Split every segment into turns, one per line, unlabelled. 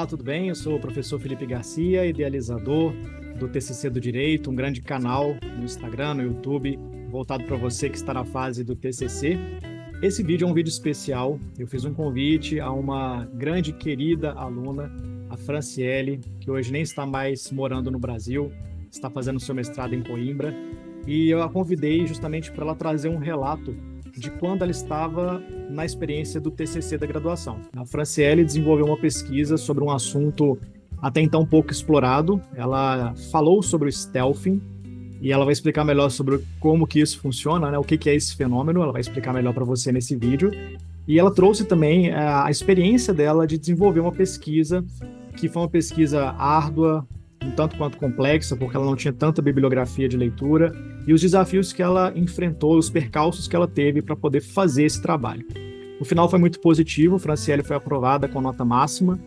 Olá, tudo bem? Eu sou o professor Felipe Garcia, idealizador do TCC do Direito, um grande canal no Instagram, no YouTube, voltado para você que está na fase do TCC. Esse vídeo é um vídeo especial. Eu fiz um convite a uma grande e querida aluna, a Franciele, que hoje nem está mais morando no Brasil, está fazendo seu mestrado em Coimbra, e eu a convidei justamente para ela trazer um relato de quando ela estava na experiência do TCC da graduação. A Franciele desenvolveu uma pesquisa sobre um assunto até então pouco explorado. Ela falou sobre o stealthing e ela vai explicar melhor sobre como que isso funciona, né? O que que é esse fenômeno. Ela vai explicar melhor para você nesse vídeo. E ela trouxe também a experiência dela de desenvolver uma pesquisa que foi uma pesquisa árdua, um tanto quanto complexa, porque ela não tinha tanta bibliografia de leitura, e os desafios que ela enfrentou, os percalços que ela teve para poder fazer esse trabalho. O final foi muito positivo, Franciele foi aprovada com nota máxima,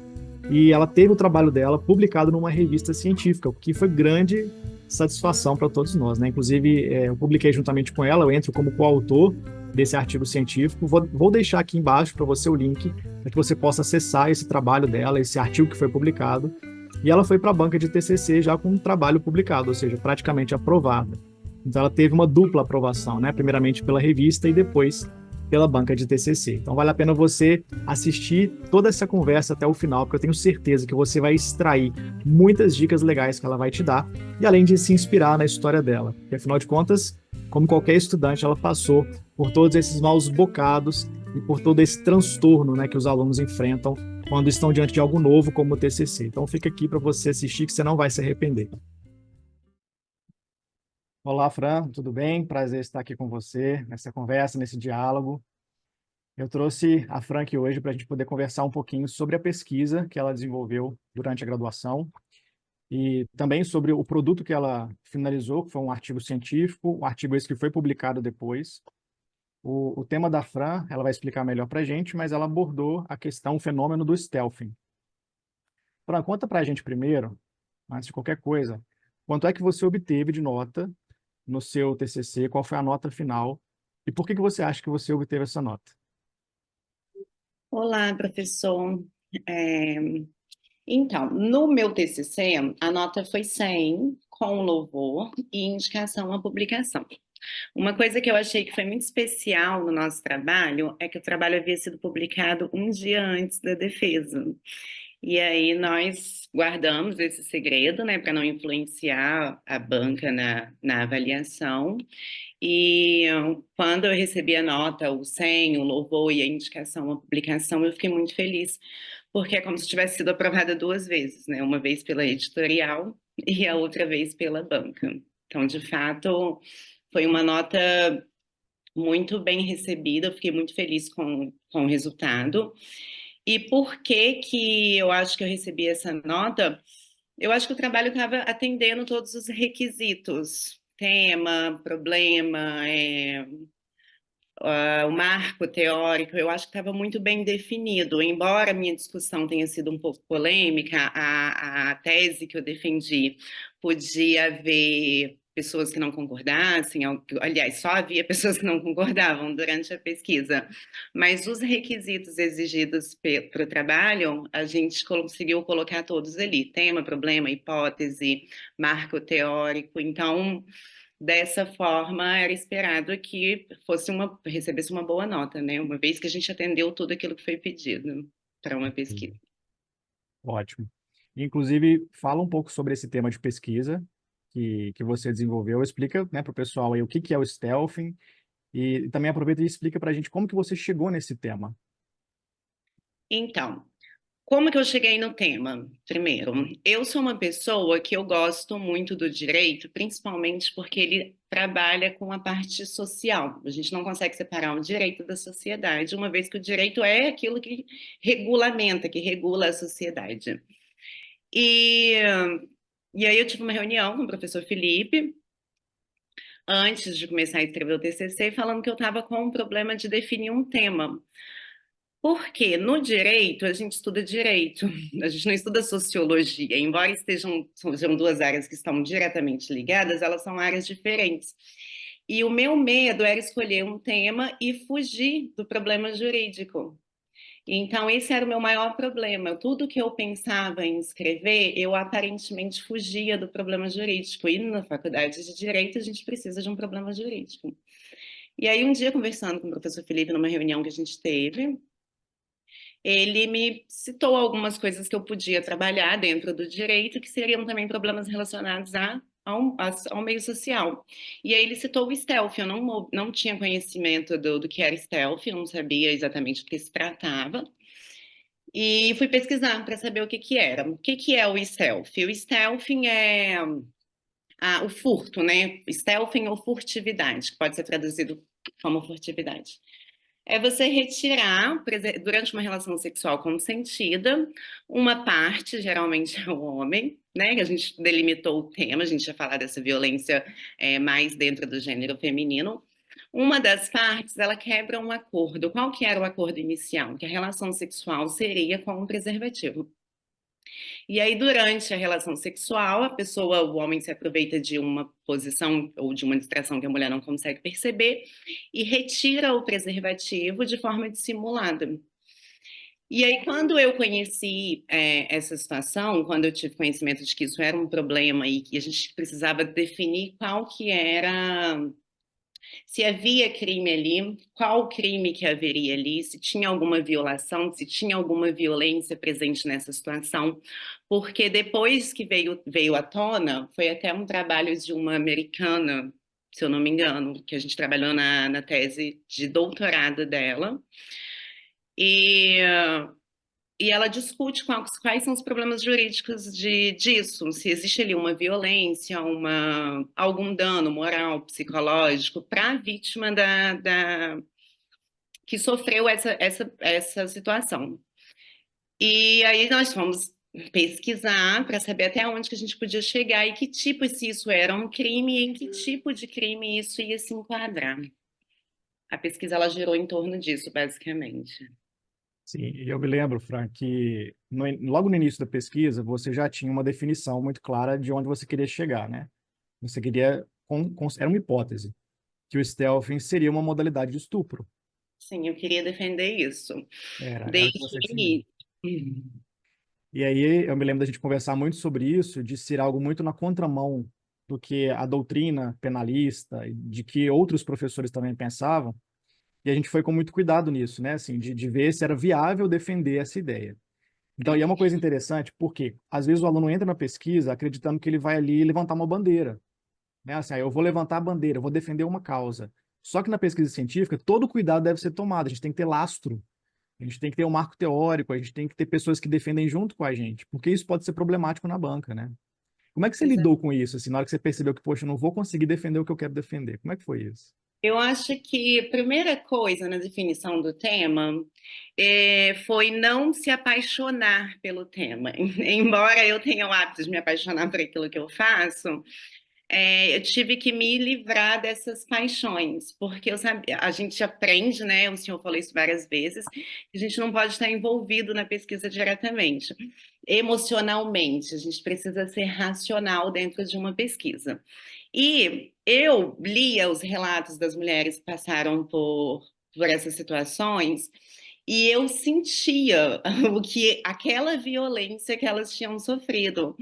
e ela teve o trabalho dela publicado numa revista científica, o que foi grande satisfação para todos nós, né? Inclusive, eu publiquei juntamente com ela, eu entro como coautor desse artigo científico. Vou deixar aqui embaixo para você o link, para que você possa acessar esse trabalho dela, esse artigo que foi publicado. E ela foi para a banca de TCC já com um trabalho publicado, ou seja, praticamente aprovada. Então ela teve uma dupla aprovação, né? Primeiramente pela revista e depois pela banca de TCC. Então vale a pena você assistir toda essa conversa até o final, porque eu tenho certeza que você vai extrair muitas dicas legais que ela vai te dar, e além de se inspirar na história dela. Porque afinal de contas, como qualquer estudante, ela passou por todos esses maus bocados e por todo esse transtorno, né, que os alunos enfrentam quando estão diante de algo novo como o TCC. Então fica aqui para você assistir que você não vai se arrepender. Olá, Fran, tudo bem? Prazer estar aqui com você nessa conversa, nesse diálogo. Eu trouxe a Fran aqui hoje para a gente poder conversar um pouquinho sobre a pesquisa que ela desenvolveu durante a graduação e também sobre o produto que ela finalizou, que foi um artigo científico, um artigo esse que foi publicado depois. O tema da Fran, ela vai explicar melhor para a gente, mas ela abordou a questão, o fenômeno do stealthing. Fran, conta para a gente primeiro, antes de qualquer coisa, quanto é que você obteve de nota no seu TCC, qual foi a nota final e por que que você acha que você obteve essa nota?
Olá, professor. É, Então, no meu TCC, a nota foi 100, com louvor e indicação à publicação. Uma coisa que eu achei que foi muito especial no nosso trabalho é que o trabalho havia sido publicado um dia antes da defesa. E aí nós guardamos esse segredo, né, para não influenciar a banca na avaliação. E quando eu recebi a nota, o 100, o louvor e a indicação à publicação, eu fiquei muito feliz, porque é como se tivesse sido aprovada duas vezes, né? Uma vez pela editorial e a outra vez pela banca. Então, de fato, foi uma nota muito bem recebida, eu fiquei muito feliz com o resultado. E por que que eu acho que eu recebi essa nota? Eu acho que o trabalho estava atendendo todos os requisitos. Tema, problema, o marco teórico, eu acho que estava muito bem definido. Embora a minha discussão tenha sido um pouco polêmica, a tese que eu defendi podia haver pessoas que não concordassem, aliás, só havia pessoas que não concordavam durante a pesquisa, mas os requisitos exigidos para o trabalho, a gente conseguiu colocar todos ali, tema, problema, hipótese, marco teórico, então dessa forma, era esperado que recebesse uma boa nota, né? Uma vez que a gente atendeu tudo aquilo que foi pedido para uma pesquisa.
Ótimo. Inclusive, fala um pouco sobre esse tema de pesquisa que você desenvolveu. Explica, né, para o pessoal aí o que que é o stealthing e também aproveita e explica para a gente como que você chegou nesse tema.
Então, como que eu cheguei no tema? Primeiro, eu sou uma pessoa que eu gosto muito do direito, principalmente porque ele trabalha com a parte social. A gente não consegue separar o direito da sociedade, uma vez que o direito é aquilo que regulamenta, que regula a sociedade. E, e aí eu tive uma reunião com o professor Felipe, antes de começar a escrever o TCC, falando que eu estava com um problema de definir um tema. Porque no direito, a gente estuda direito, a gente não estuda sociologia. Embora sejam duas áreas que estão diretamente ligadas, elas são áreas diferentes. E o meu medo era escolher um tema e fugir do problema jurídico. Então, esse era o meu maior problema. Tudo que eu pensava em escrever, eu aparentemente fugia do problema jurídico. E na faculdade de Direito, a gente precisa de um problema jurídico. E aí, um dia, conversando com o professor Felipe, numa reunião que a gente teve, ele me citou algumas coisas que eu podia trabalhar dentro do direito, que seriam também problemas relacionados ao meio social. E aí ele citou o stealth, eu não tinha conhecimento do que era stealth, eu não sabia exatamente do que se tratava. E fui pesquisar para saber o que que era. O que que é o stealth? O stealthing é o furto, né? Stealthing ou furtividade, que pode ser traduzido como furtividade. É você retirar, durante uma relação sexual consentida, uma parte, geralmente é o homem, né? Que a gente delimitou o tema, a gente ia falar dessa violência mais dentro do gênero feminino. Uma das partes, ela quebra um acordo. Qual que era o acordo inicial? Que a relação sexual seria com um preservativo. E aí, durante a relação sexual, o homem se aproveita de uma posição ou de uma distração que a mulher não consegue perceber e retira o preservativo de forma dissimulada. E aí, quando eu conheci essa situação, quando eu tive conhecimento de que isso era um problema e que a gente precisava definir qual que era, se havia crime ali, qual crime que haveria ali, se tinha alguma violação, se tinha alguma violência presente nessa situação, porque depois que veio à tona, foi até um trabalho de uma americana, se eu não me engano, que a gente trabalhou na tese de doutorado dela, e, e ela discute quais são os problemas jurídicos disso, se existe ali uma violência, algum dano moral, psicológico para a vítima que sofreu essa situação. E aí nós fomos pesquisar para saber até onde que a gente podia chegar e que tipo, se isso era um crime, e em que tipo de crime isso ia se enquadrar. A pesquisa ela girou em torno disso, basicamente.
Sim, e eu me lembro, Frank, que logo no início da pesquisa você já tinha uma definição muito clara de onde você queria chegar, né? Você queria, era uma hipótese, que o stealthing seria uma modalidade de estupro.
Sim, eu queria defender isso.
Era o que
Desde
você
o
defendia.
início.
E aí eu me lembro da gente conversar muito sobre isso, de ser algo muito na contramão do que a doutrina penalista, e de que outros professores também pensavam, e a gente foi com muito cuidado nisso, né? Assim, de ver se era viável defender essa ideia. Então, e é uma coisa interessante, porque às vezes o aluno entra na pesquisa acreditando que ele vai ali levantar uma bandeira, né? Assim, eu vou levantar a bandeira, eu vou defender uma causa. Só que na pesquisa científica, todo cuidado deve ser tomado, a gente tem que ter lastro, a gente tem que ter um marco teórico, a gente tem que ter pessoas que defendem junto com a gente, porque isso pode ser problemático na banca, né? Como é que você lidou com isso, assim, na hora que você percebeu que, poxa, eu não vou conseguir defender o que eu quero defender? Como é que foi isso?
Eu acho que a primeira coisa na definição do tema foi não se apaixonar pelo tema. Embora eu tenha o hábito de me apaixonar por aquilo que eu faço, eu tive que me livrar dessas paixões, porque eu sabia, a gente aprende, né? O senhor falou isso várias vezes, que a gente não pode estar envolvido na pesquisa diretamente. Emocionalmente, a gente precisa ser racional dentro de uma pesquisa. E eu lia os relatos das mulheres que passaram por essas situações e eu sentia o que aquela violência que elas tinham sofrido.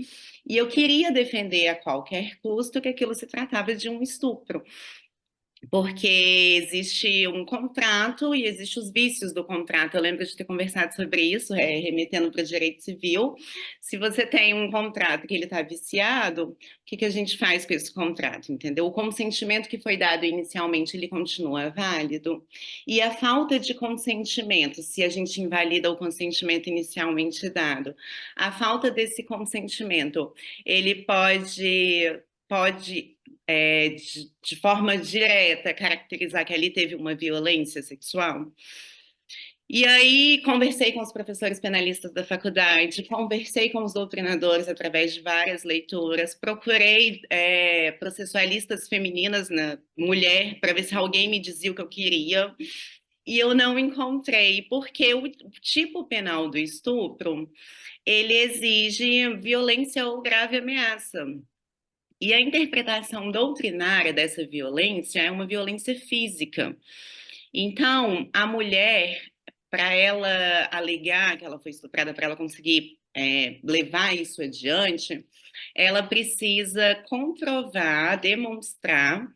E eu queria defender a qualquer custo que aquilo se tratava de um estupro. Porque existe um contrato e existem os vícios do contrato. Eu lembro de ter conversado sobre isso, remetendo para o direito civil. Se você tem um contrato que ele está viciado, o que a gente faz com esse contrato, entendeu? O consentimento que foi dado inicialmente, ele continua válido. E a falta de consentimento, se a gente invalida o consentimento inicialmente dado, a falta desse consentimento, ele pode de forma direta caracterizar que ali teve uma violência sexual. E aí conversei com os professores penalistas da faculdade, conversei com os doutrinadores através de várias leituras, procurei processualistas femininas, na mulher, para ver se alguém me dizia o que eu queria, e eu não encontrei, porque o tipo penal do estupro, ele exige violência ou grave ameaça. E a interpretação doutrinária dessa violência é uma violência física. Então, a mulher, para ela alegar que ela foi estuprada, para ela conseguir levar isso adiante, ela precisa comprovar, demonstrar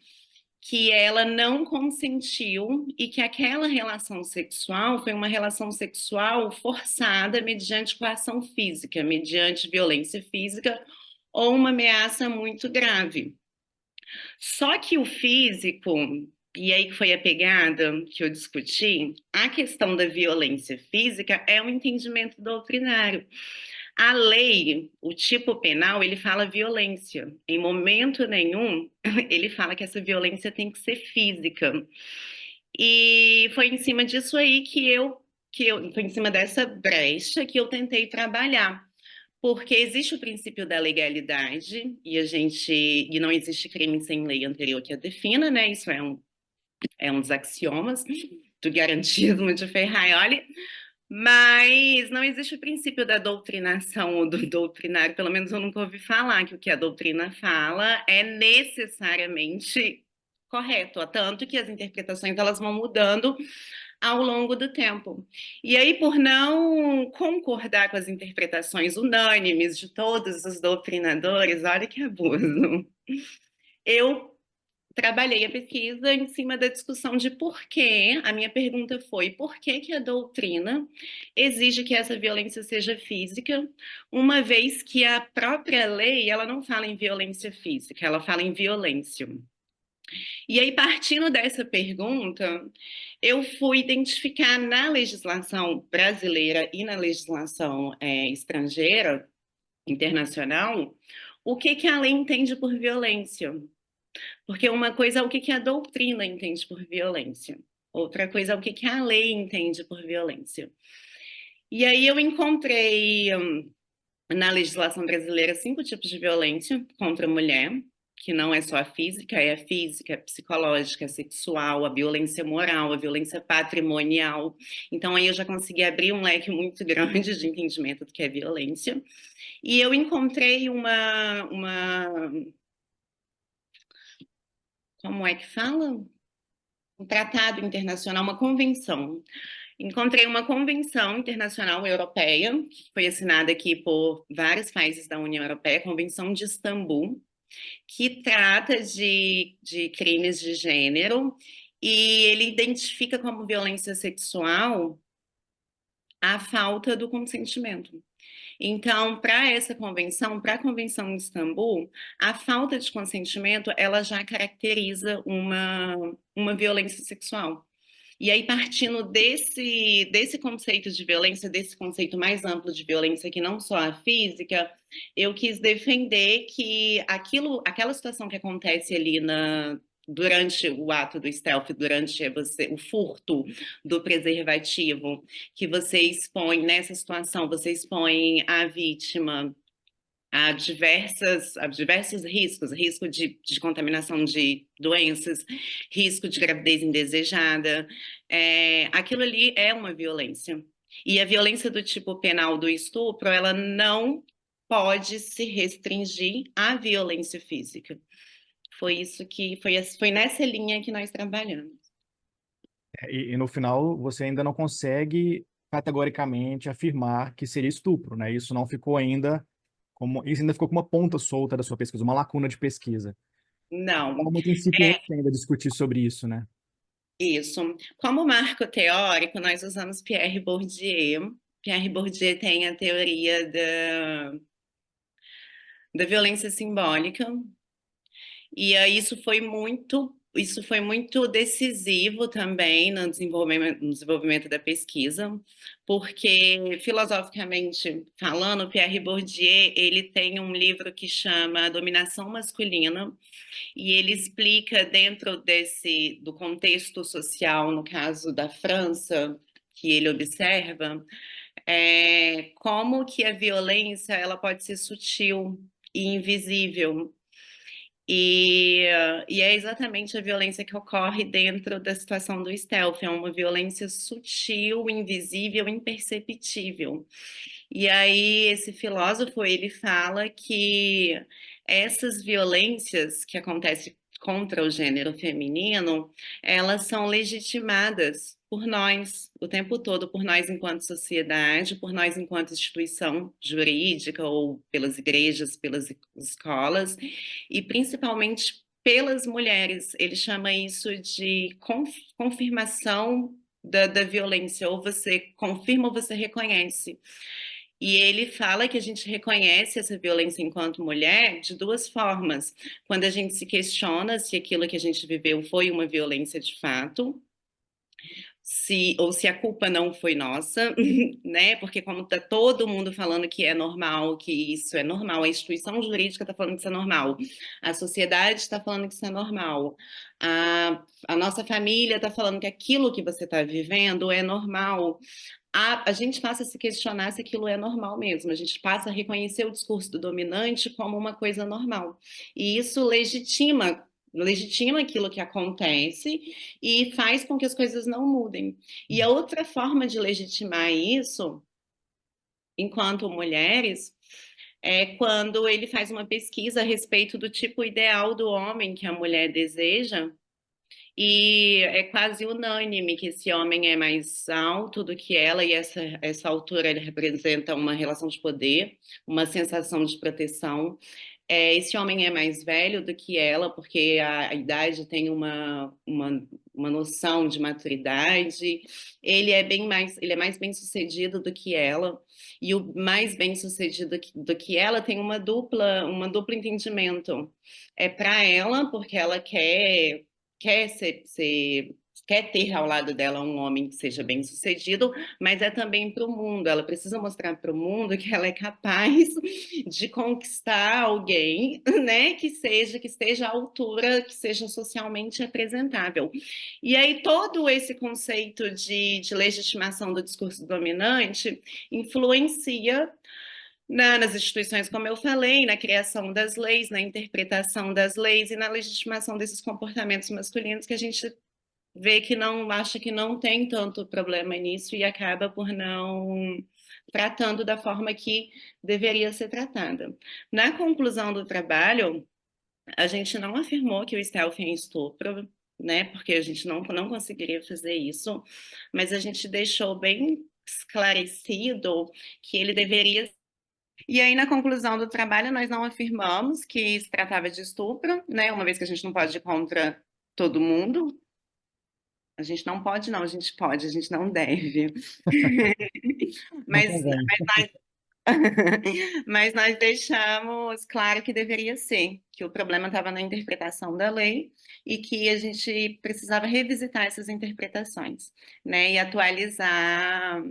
que ela não consentiu e que aquela relação sexual foi uma relação sexual forçada mediante coação física, mediante violência física ou uma ameaça muito grave. Só que o físico, e aí que foi a pegada que eu discuti, a questão da violência física é um entendimento doutrinário. A lei, o tipo penal, ele fala violência. Em momento nenhum, ele fala que essa violência tem que ser física. E foi em cima disso aí foi em cima dessa brecha que eu tentei trabalhar. Porque existe o princípio da legalidade e não existe crime sem lei anterior que a defina, né? Isso é um dos axiomas do garantismo de Ferraioli. Mas não existe o princípio da doutrinação ou do doutrinário, pelo menos eu nunca ouvi falar que o que a doutrina fala é necessariamente correto, tanto que as interpretações elas vão mudando ao longo do tempo. E aí, por não concordar com as interpretações unânimes de todos os doutrinadores, olha que abuso, eu trabalhei a pesquisa em cima da discussão de por que, a minha pergunta foi, por que que a doutrina exige que essa violência seja física, uma vez que a própria lei, ela não fala em violência física, ela fala em violência. E aí, partindo dessa pergunta, eu fui identificar na legislação brasileira e na legislação estrangeira, internacional, o que que a lei entende por violência. Porque uma coisa é o que que a doutrina entende por violência, outra coisa é o que que a lei entende por violência. E aí eu encontrei na legislação brasileira 5 tipos de violência contra a mulher, que não é só a física, a psicológica, a sexual, a violência moral, a violência patrimonial. Então aí eu já consegui abrir um leque muito grande de entendimento do que é violência. E eu encontrei como é que fala? Um tratado internacional, uma convenção. Encontrei uma convenção internacional europeia, que foi assinada aqui por vários países da União Europeia, a Convenção de Istambul, que trata de crimes de gênero, e ele identifica como violência sexual a falta do consentimento. Então, para essa convenção, para a Convenção de Istambul, a falta de consentimento, ela já caracteriza uma violência sexual. E aí, partindo desse conceito de violência, desse conceito mais amplo de violência, que não só a física, eu quis defender que aquela situação que acontece ali durante o ato do stealth, durante o furto do preservativo, que você expõe, nessa situação, você expõe a vítima a diversos riscos, risco de contaminação de doenças, risco de gravidez indesejada, aquilo ali é uma violência. E a violência do tipo penal do estupro, ela não pode se restringir à violência física. Foi nessa linha que nós trabalhamos.
E no final, você ainda não consegue categoricamente afirmar que seria estupro, né? Isso ainda ficou como uma ponta solta da sua pesquisa, uma lacuna de pesquisa.
Não,
É muito incipiente ainda discutir sobre isso, né?
isso. Como marco teórico, nós usamos Pierre Bourdieu. Pierre Bourdieu tem a teoria da violência simbólica, e aí isso foi muito decisivo também no desenvolvimento da pesquisa, porque, filosoficamente falando, Pierre Bourdieu, ele tem um livro que chama Dominação Masculina, e ele explica dentro do contexto social, no caso da França, que ele observa, como que a violência ela pode ser sutil e invisível. E é exatamente a violência que ocorre dentro da situação do stealth, é uma violência sutil, invisível, imperceptível. E aí esse filósofo, ele fala que essas violências que acontecem contra o gênero feminino, elas são legitimadas por nós o tempo todo, por nós enquanto sociedade, por nós enquanto instituição jurídica ou pelas igrejas, pelas escolas e principalmente pelas mulheres. Ele chama isso de confirmação da violência, ou você confirma ou você reconhece. E ele fala que a gente reconhece essa violência enquanto mulher de duas formas. Quando a gente se questiona se aquilo que a gente viveu foi uma violência de fato, ou se a culpa não foi nossa, né? Porque como está todo mundo falando que é normal, que isso é normal, a instituição jurídica está falando que isso é normal, a sociedade está falando que isso é normal, a nossa família está falando que aquilo que você está vivendo é normal. A gente passa a se questionar se aquilo é normal mesmo, a gente passa a reconhecer o discurso do dominante como uma coisa normal. E isso legitima aquilo que acontece e faz com que as coisas não mudem. E a outra forma de legitimar isso, enquanto mulheres, é quando ele faz uma pesquisa a respeito do tipo ideal do homem que a mulher deseja, e é quase unânime que esse homem é mais alto do que ela, e essa altura ele representa uma relação de poder, uma sensação de proteção. Esse homem é mais velho do que ela, porque a idade tem uma noção de maturidade. Ele é mais bem-sucedido do que ela, e o mais bem-sucedido do que ela tem uma dupla entendimento. É para ela, porque ela quer quer ter ao lado dela um homem que seja bem-sucedido, mas é também para o mundo. Ela precisa mostrar para o mundo que ela é capaz de conquistar alguém, né, que esteja à altura, que seja socialmente apresentável. E aí todo esse conceito de legitimação do discurso dominante influencia nas instituições, como eu falei, na criação das leis, na interpretação das leis e na legitimação desses comportamentos masculinos que a gente vê que não acha que não tem tanto problema nisso e acaba por não tratando da forma que deveria ser tratada. Na conclusão do trabalho, a gente não afirmou que o stealth é estupro, né? Porque a gente não conseguiria fazer isso, mas a gente deixou bem esclarecido que ele deveria. E aí, na conclusão do trabalho, nós não afirmamos que se tratava de estupro, né? Uma vez que a gente não pode ir contra todo mundo. A gente não pode, não, a gente pode, a gente não deve.
Não
Mas,
convém.
mas nós deixamos claro que deveria ser, que o problema estava na interpretação da lei e que a gente precisava revisitar essas interpretações, né? E atualizar,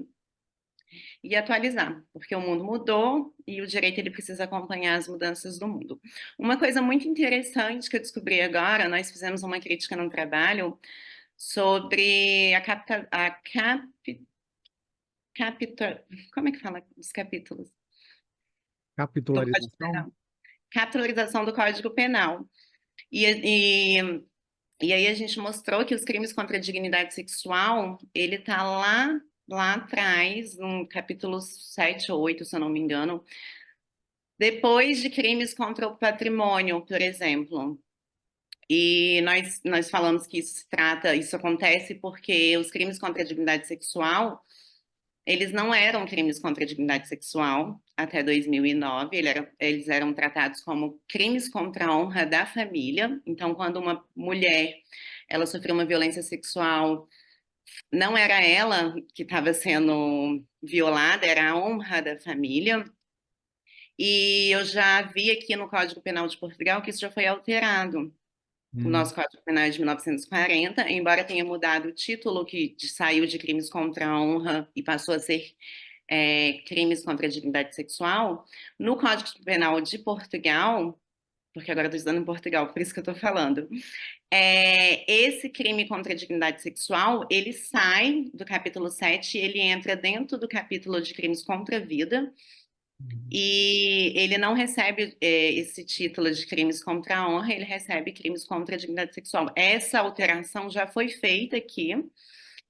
porque o mundo mudou e o direito ele precisa acompanhar as mudanças do mundo. Uma coisa muito interessante que eu descobri agora, nós fizemos uma crítica no trabalho sobre como é que fala os capítulos do Código
Capitularização?
Penal? Capitalização do Código Penal. E, e, e aí a gente mostrou que os crimes contra a dignidade sexual, ele está lá atrás, no capítulo 7 ou 8, se eu não me engano, depois de crimes contra o patrimônio, por exemplo. E nós falamos que isso acontece porque os crimes contra a dignidade sexual, eles não eram crimes contra a dignidade sexual até 2009, eles eram tratados como crimes contra a honra da família. Então, quando uma mulher ela sofreu uma violência sexual, não era ela que estava sendo violada, era a honra da família. E eu já vi aqui no Código Penal de Portugal que isso já foi alterado. O
Hum.
nosso Código Penal é de 1940, embora tenha mudado o título, que saiu de crimes contra a honra e passou a ser crimes contra a dignidade sexual, no Código Penal de Portugal, porque agora estou estudando em Portugal, por isso que eu estou falando, esse crime contra a dignidade sexual, ele sai do capítulo 7 e ele entra dentro do capítulo de crimes contra a vida, e ele não recebe esse título de crimes contra a honra, ele recebe crimes contra a dignidade sexual. Essa alteração já foi feita aqui,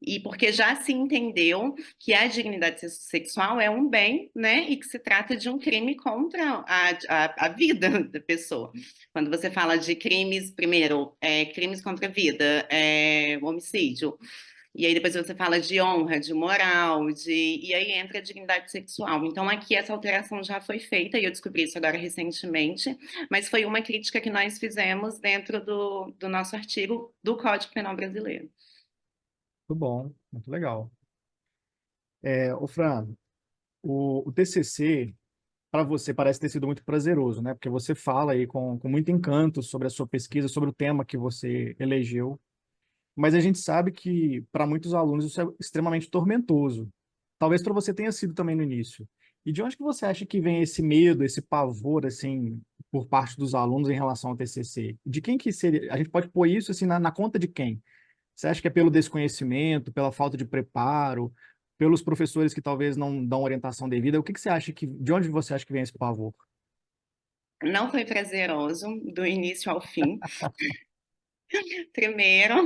E porque já se entendeu que a dignidade sexual é um bem, né? E que se trata de um crime contra a vida da pessoa. Quando você fala de crimes, primeiro, crimes contra a vida, homicídio. E aí depois você fala de honra, de moral, e aí entra a dignidade sexual. Então aqui essa alteração já foi feita, e eu descobri isso agora recentemente, mas foi uma crítica que nós fizemos dentro do nosso artigo do Código Penal Brasileiro.
Muito bom, muito legal. Ô Fran, o TCC, para você, parece ter sido muito prazeroso, né? Porque você fala aí com muito encanto sobre a sua pesquisa, sobre o tema que você elegeu. Mas a gente sabe que, para muitos alunos, isso é extremamente tormentoso. Talvez para você tenha sido também no início. E de onde que você acha que vem esse medo, esse pavor, assim, por parte dos alunos em relação ao TCC? De quem que seria? A gente pode pôr isso, assim, na conta de quem? Você acha que é pelo desconhecimento, pela falta de preparo, pelos professores que talvez não dão orientação devida? O que que você acha de onde você acha que vem esse pavor?
Não foi prazeroso do início ao fim. Primeiro,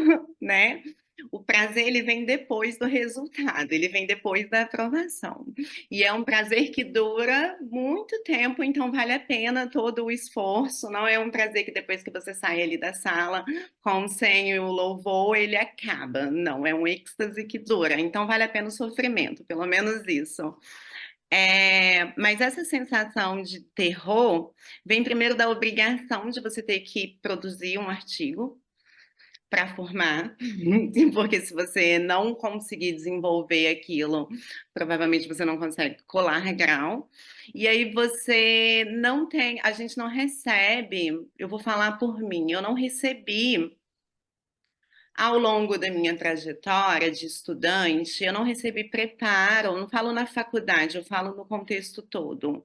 né? O prazer ele vem depois do resultado, ele vem depois da aprovação. E é um prazer que dura muito tempo, então vale a pena todo o esforço. Não é um prazer que depois que você sai ali da sala, com sem o louvor, ele acaba. Não, é um êxtase que dura. Então vale a pena o sofrimento, pelo menos isso. Mas essa sensação de terror vem primeiro da obrigação de você ter que produzir um artigo para formar, porque se você não conseguir desenvolver aquilo, provavelmente você não consegue colar grau. E aí você não tem, a gente não recebe, eu vou falar por mim, eu não recebi ao longo da minha trajetória de estudante, eu não recebi preparo, eu não falo na faculdade, eu falo no contexto todo.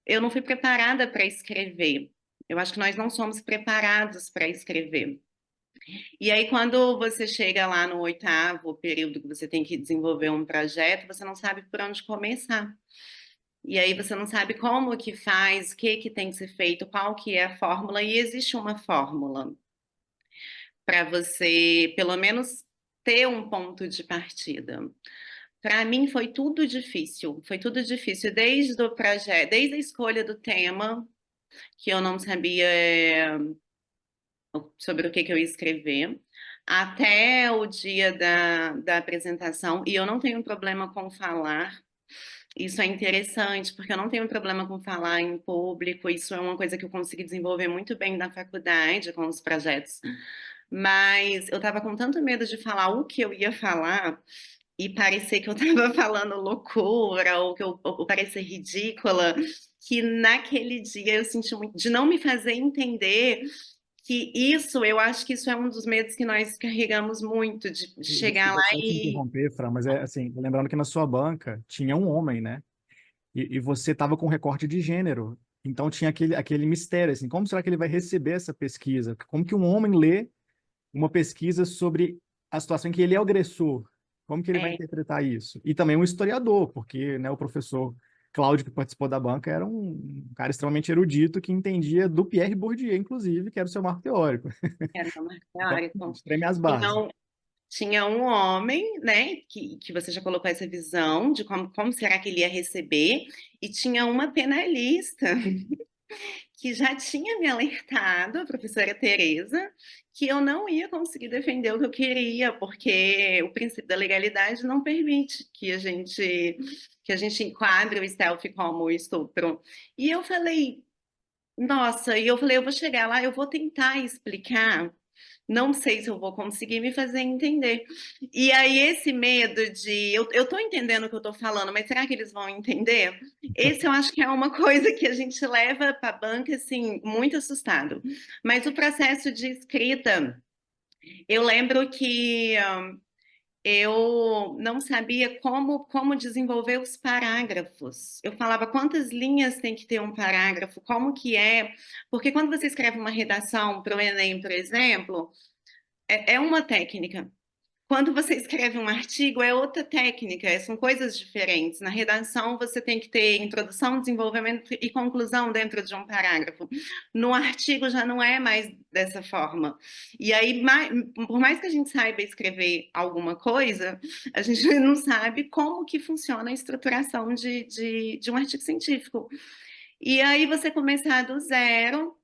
Eu não fui preparada para escrever. Eu acho que nós não somos preparados para escrever. E aí, quando você chega lá no oitavo período que você tem que desenvolver um projeto, você não sabe por onde começar. E aí você não sabe como que faz, o que que tem que ser feito, qual que é a fórmula, e existe uma fórmula para você, pelo menos, ter um ponto de partida. Para mim foi tudo difícil, desde o projeto, desde a escolha do tema, que eu não sabia sobre o que eu ia escrever, até o dia da apresentação, e eu não tenho problema com falar. Isso é interessante, porque eu não tenho problema com falar em público, isso é uma coisa que eu consegui desenvolver muito bem na faculdade, com os projetos. Mas eu estava com tanto medo de falar o que eu ia falar e parecer que eu estava falando loucura ou que ou parecer ridícula, que naquele dia eu senti muito de não me fazer entender que isso, eu acho que isso é um dos medos que nós carregamos muito, de chegar lá
Desculpa só te
e
interromper, Fran, mas é assim, lembrando que na sua banca tinha um homem, né? E você estava com recorte de gênero. Então tinha aquele mistério, assim, como será que ele vai receber essa pesquisa? Como que um homem lê uma pesquisa sobre a situação em que ele é o agressor? Como que ele vai
é,
interpretar isso? E também um historiador, porque, né, o professor Cláudio, que participou da banca, era um cara extremamente erudito que entendia do Pierre Bourdieu, inclusive, que era o seu marco teórico.
era uma marca
Então,
teórica.
espreme as bases.
Então, tinha um homem, né, que você já colocou essa visão de como será que ele ia receber, e tinha uma penalista que já tinha me alertado, a professora Tereza, que eu não ia conseguir defender o que eu queria, porque o princípio da legalidade não permite que a gente enquadre o stealth como estupro. E eu falei, nossa, e eu falei, eu vou chegar lá, eu vou tentar explicar. Não sei se eu vou conseguir me fazer entender. E aí, esse medo de eu tô entendendo o que eu tô falando, mas será que eles vão entender? Esse eu acho que é uma coisa que a gente leva para a banca, assim, muito assustado. Mas o processo de escrita, eu lembro que eu não sabia como desenvolver os parágrafos. Eu falava quantas linhas tem que ter um parágrafo, como que é, porque quando você escreve uma redação para o Enem, por exemplo, é uma técnica. Quando você escreve um artigo, é outra técnica, são coisas diferentes. Na redação, você tem que ter introdução, desenvolvimento e conclusão dentro de um parágrafo. No artigo, já não é mais dessa forma. E aí, por mais que a gente saiba escrever alguma coisa, a gente não sabe como que funciona a estruturação de um artigo científico. E aí, você começar do zero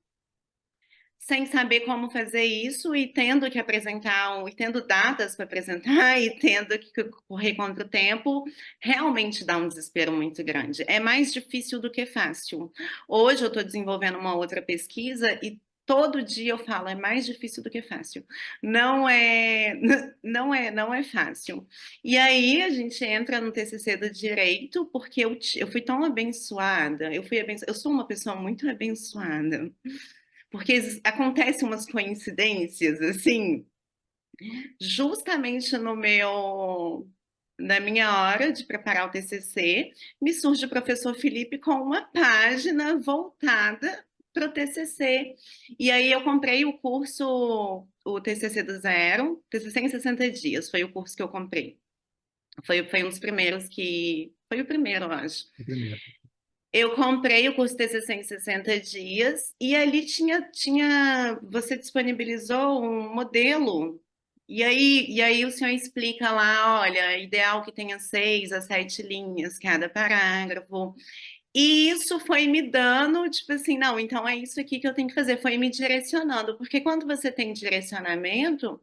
sem saber como fazer isso e tendo que apresentar, e tendo datas para apresentar e tendo que correr contra o tempo, realmente dá um desespero muito grande. É mais difícil do que fácil. Hoje eu estou desenvolvendo uma outra pesquisa e todo dia eu falo, é mais difícil do que fácil. Não é, não é fácil. E aí a gente entra no TCC do direito, porque eu fui tão abençoada, eu sou uma pessoa muito abençoada porque acontecem umas coincidências, assim, justamente na minha hora de preparar o TCC, me surge o professor Felipe com uma página voltada para o TCC. E aí eu comprei o curso, o TCC do Zero, TCC em 60 dias, foi o curso que eu comprei. Foi um dos primeiros que... Foi o primeiro, eu acho.
O primeiro.
Eu comprei o curso TCC em 60 dias e ali você disponibilizou um modelo. E aí o senhor explica lá, olha, ideal que tenha 6 a 7 linhas cada parágrafo. E isso foi me dando, tipo assim, não, então é isso aqui que eu tenho que fazer. Foi me direcionando, porque quando você tem direcionamento,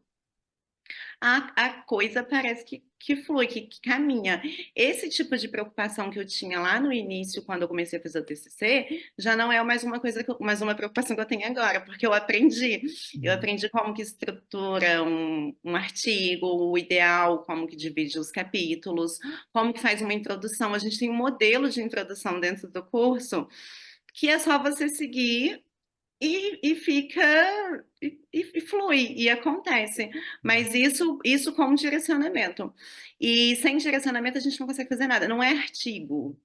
a coisa parece que flui, que caminha. Esse tipo de preocupação que eu tinha lá no início, quando eu comecei a fazer o TCC, já não é mais uma coisa, mais uma preocupação que eu tenho agora, porque eu aprendi. Eu
Uhum.
aprendi como que estrutura um artigo, o ideal, como que divide os capítulos, como que faz uma introdução. A gente tem um modelo de introdução dentro do curso que é só você seguir e fica e flui e acontece, mas isso com direcionamento. E sem direcionamento a gente não consegue fazer nada. Não é artigo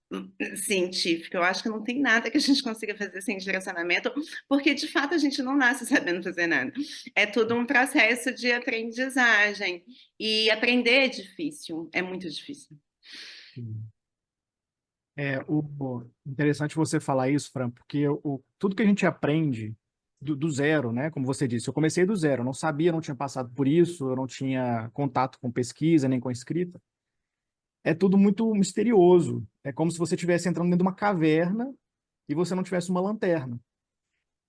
científico. Eu acho que não tem nada que a gente consiga fazer sem direcionamento, porque de fato a gente não nasce sabendo fazer nada. É tudo um processo de aprendizagem e aprender é difícil, é muito difícil.
Sim. Interessante você falar isso, Fran, porque tudo que a gente aprende do zero, né? Como você disse, eu comecei do zero, eu não sabia, não tinha passado por isso, eu não tinha contato com pesquisa nem com escrita. É tudo muito misterioso. É como se você estivesse entrando dentro de uma caverna e você não tivesse uma lanterna.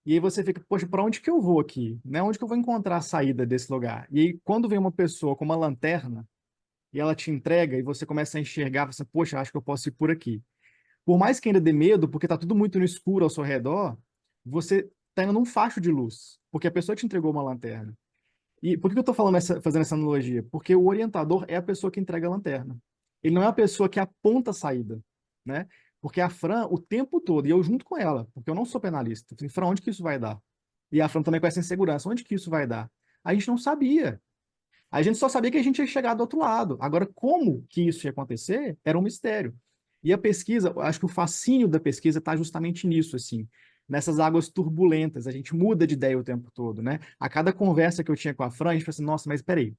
E aí você fica, poxa, para onde que eu vou aqui? Né? Onde que eu vou encontrar a saída desse lugar? E aí, quando vem uma pessoa com uma lanterna e ela te entrega e você começa a enxergar, você, poxa, acho que eu posso ir por aqui. Por mais que ainda dê medo, porque tá tudo muito no escuro ao seu redor, você tá indo num facho de luz, porque a pessoa te entregou uma lanterna. E por que eu tô falando fazendo essa analogia? Porque o orientador é a pessoa que entrega a lanterna. Ele não é a pessoa que aponta a saída, né? Porque a Fran, o tempo todo, e eu junto com ela, porque eu não sou penalista, eu falei, Fran, onde que isso vai dar? E a Fran também com essa insegurança, onde que isso vai dar? A gente não sabia. A gente só sabia que a gente ia chegar do outro lado. Agora, como que isso ia acontecer, era um mistério. E a pesquisa, acho que o fascínio da pesquisa está justamente nisso, assim, nessas águas turbulentas. A gente muda de ideia o tempo todo, né? A cada conversa que eu tinha com a Fran, a gente falou assim, nossa, mas peraí,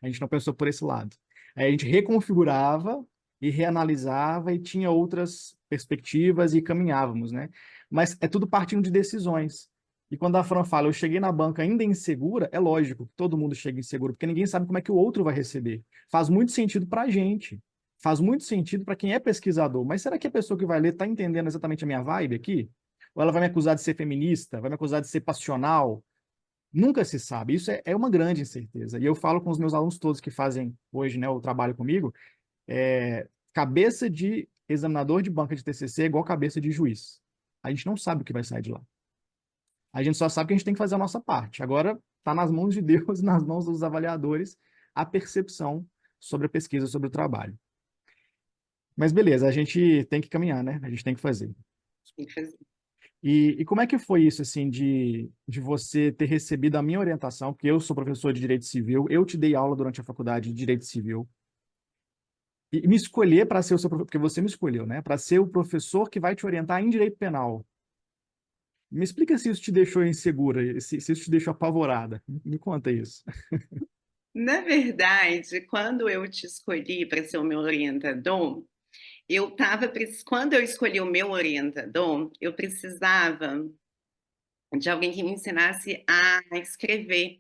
a gente não pensou por esse lado. Aí a gente reconfigurava e reanalisava e tinha outras perspectivas e caminhávamos, né? Mas é tudo partindo de decisões. E quando a Fran fala, eu cheguei na banca ainda insegura, é lógico que todo mundo chega inseguro, porque ninguém sabe como é que o outro vai receber. Faz muito sentido para a gente, faz muito sentido para quem é pesquisador, mas será que a pessoa que vai ler está entendendo exatamente a minha vibe aqui? Ou ela vai me acusar de ser feminista, vai me acusar de ser passional? Nunca se sabe. Isso é uma grande incerteza. E eu falo com os meus alunos todos que fazem hoje, né, o trabalho comigo, cabeça de examinador de banca de TCC é igual cabeça de juiz. A gente não sabe o que vai sair de lá. A gente só sabe que a gente tem que fazer a nossa parte. Agora está nas mãos de Deus, nas mãos dos avaliadores, a percepção sobre a pesquisa, sobre o trabalho. Mas beleza, a gente tem que caminhar, né? A gente tem que fazer.
Tem que fazer.
E como é que foi isso, assim, de você ter recebido a minha orientação, porque eu sou professor de Direito Civil, eu te dei aula durante a faculdade de Direito Civil, e me escolher para ser o seu professor, porque você me escolheu, né? Para ser o professor que vai te orientar em Direito Penal. Me explica se isso te deixou insegura, se isso te deixou apavorada. Me conta isso.
Na verdade, quando eu te escolhi para ser o meu orientador, quando eu escolhi o meu orientador, eu precisava de alguém que me ensinasse a escrever.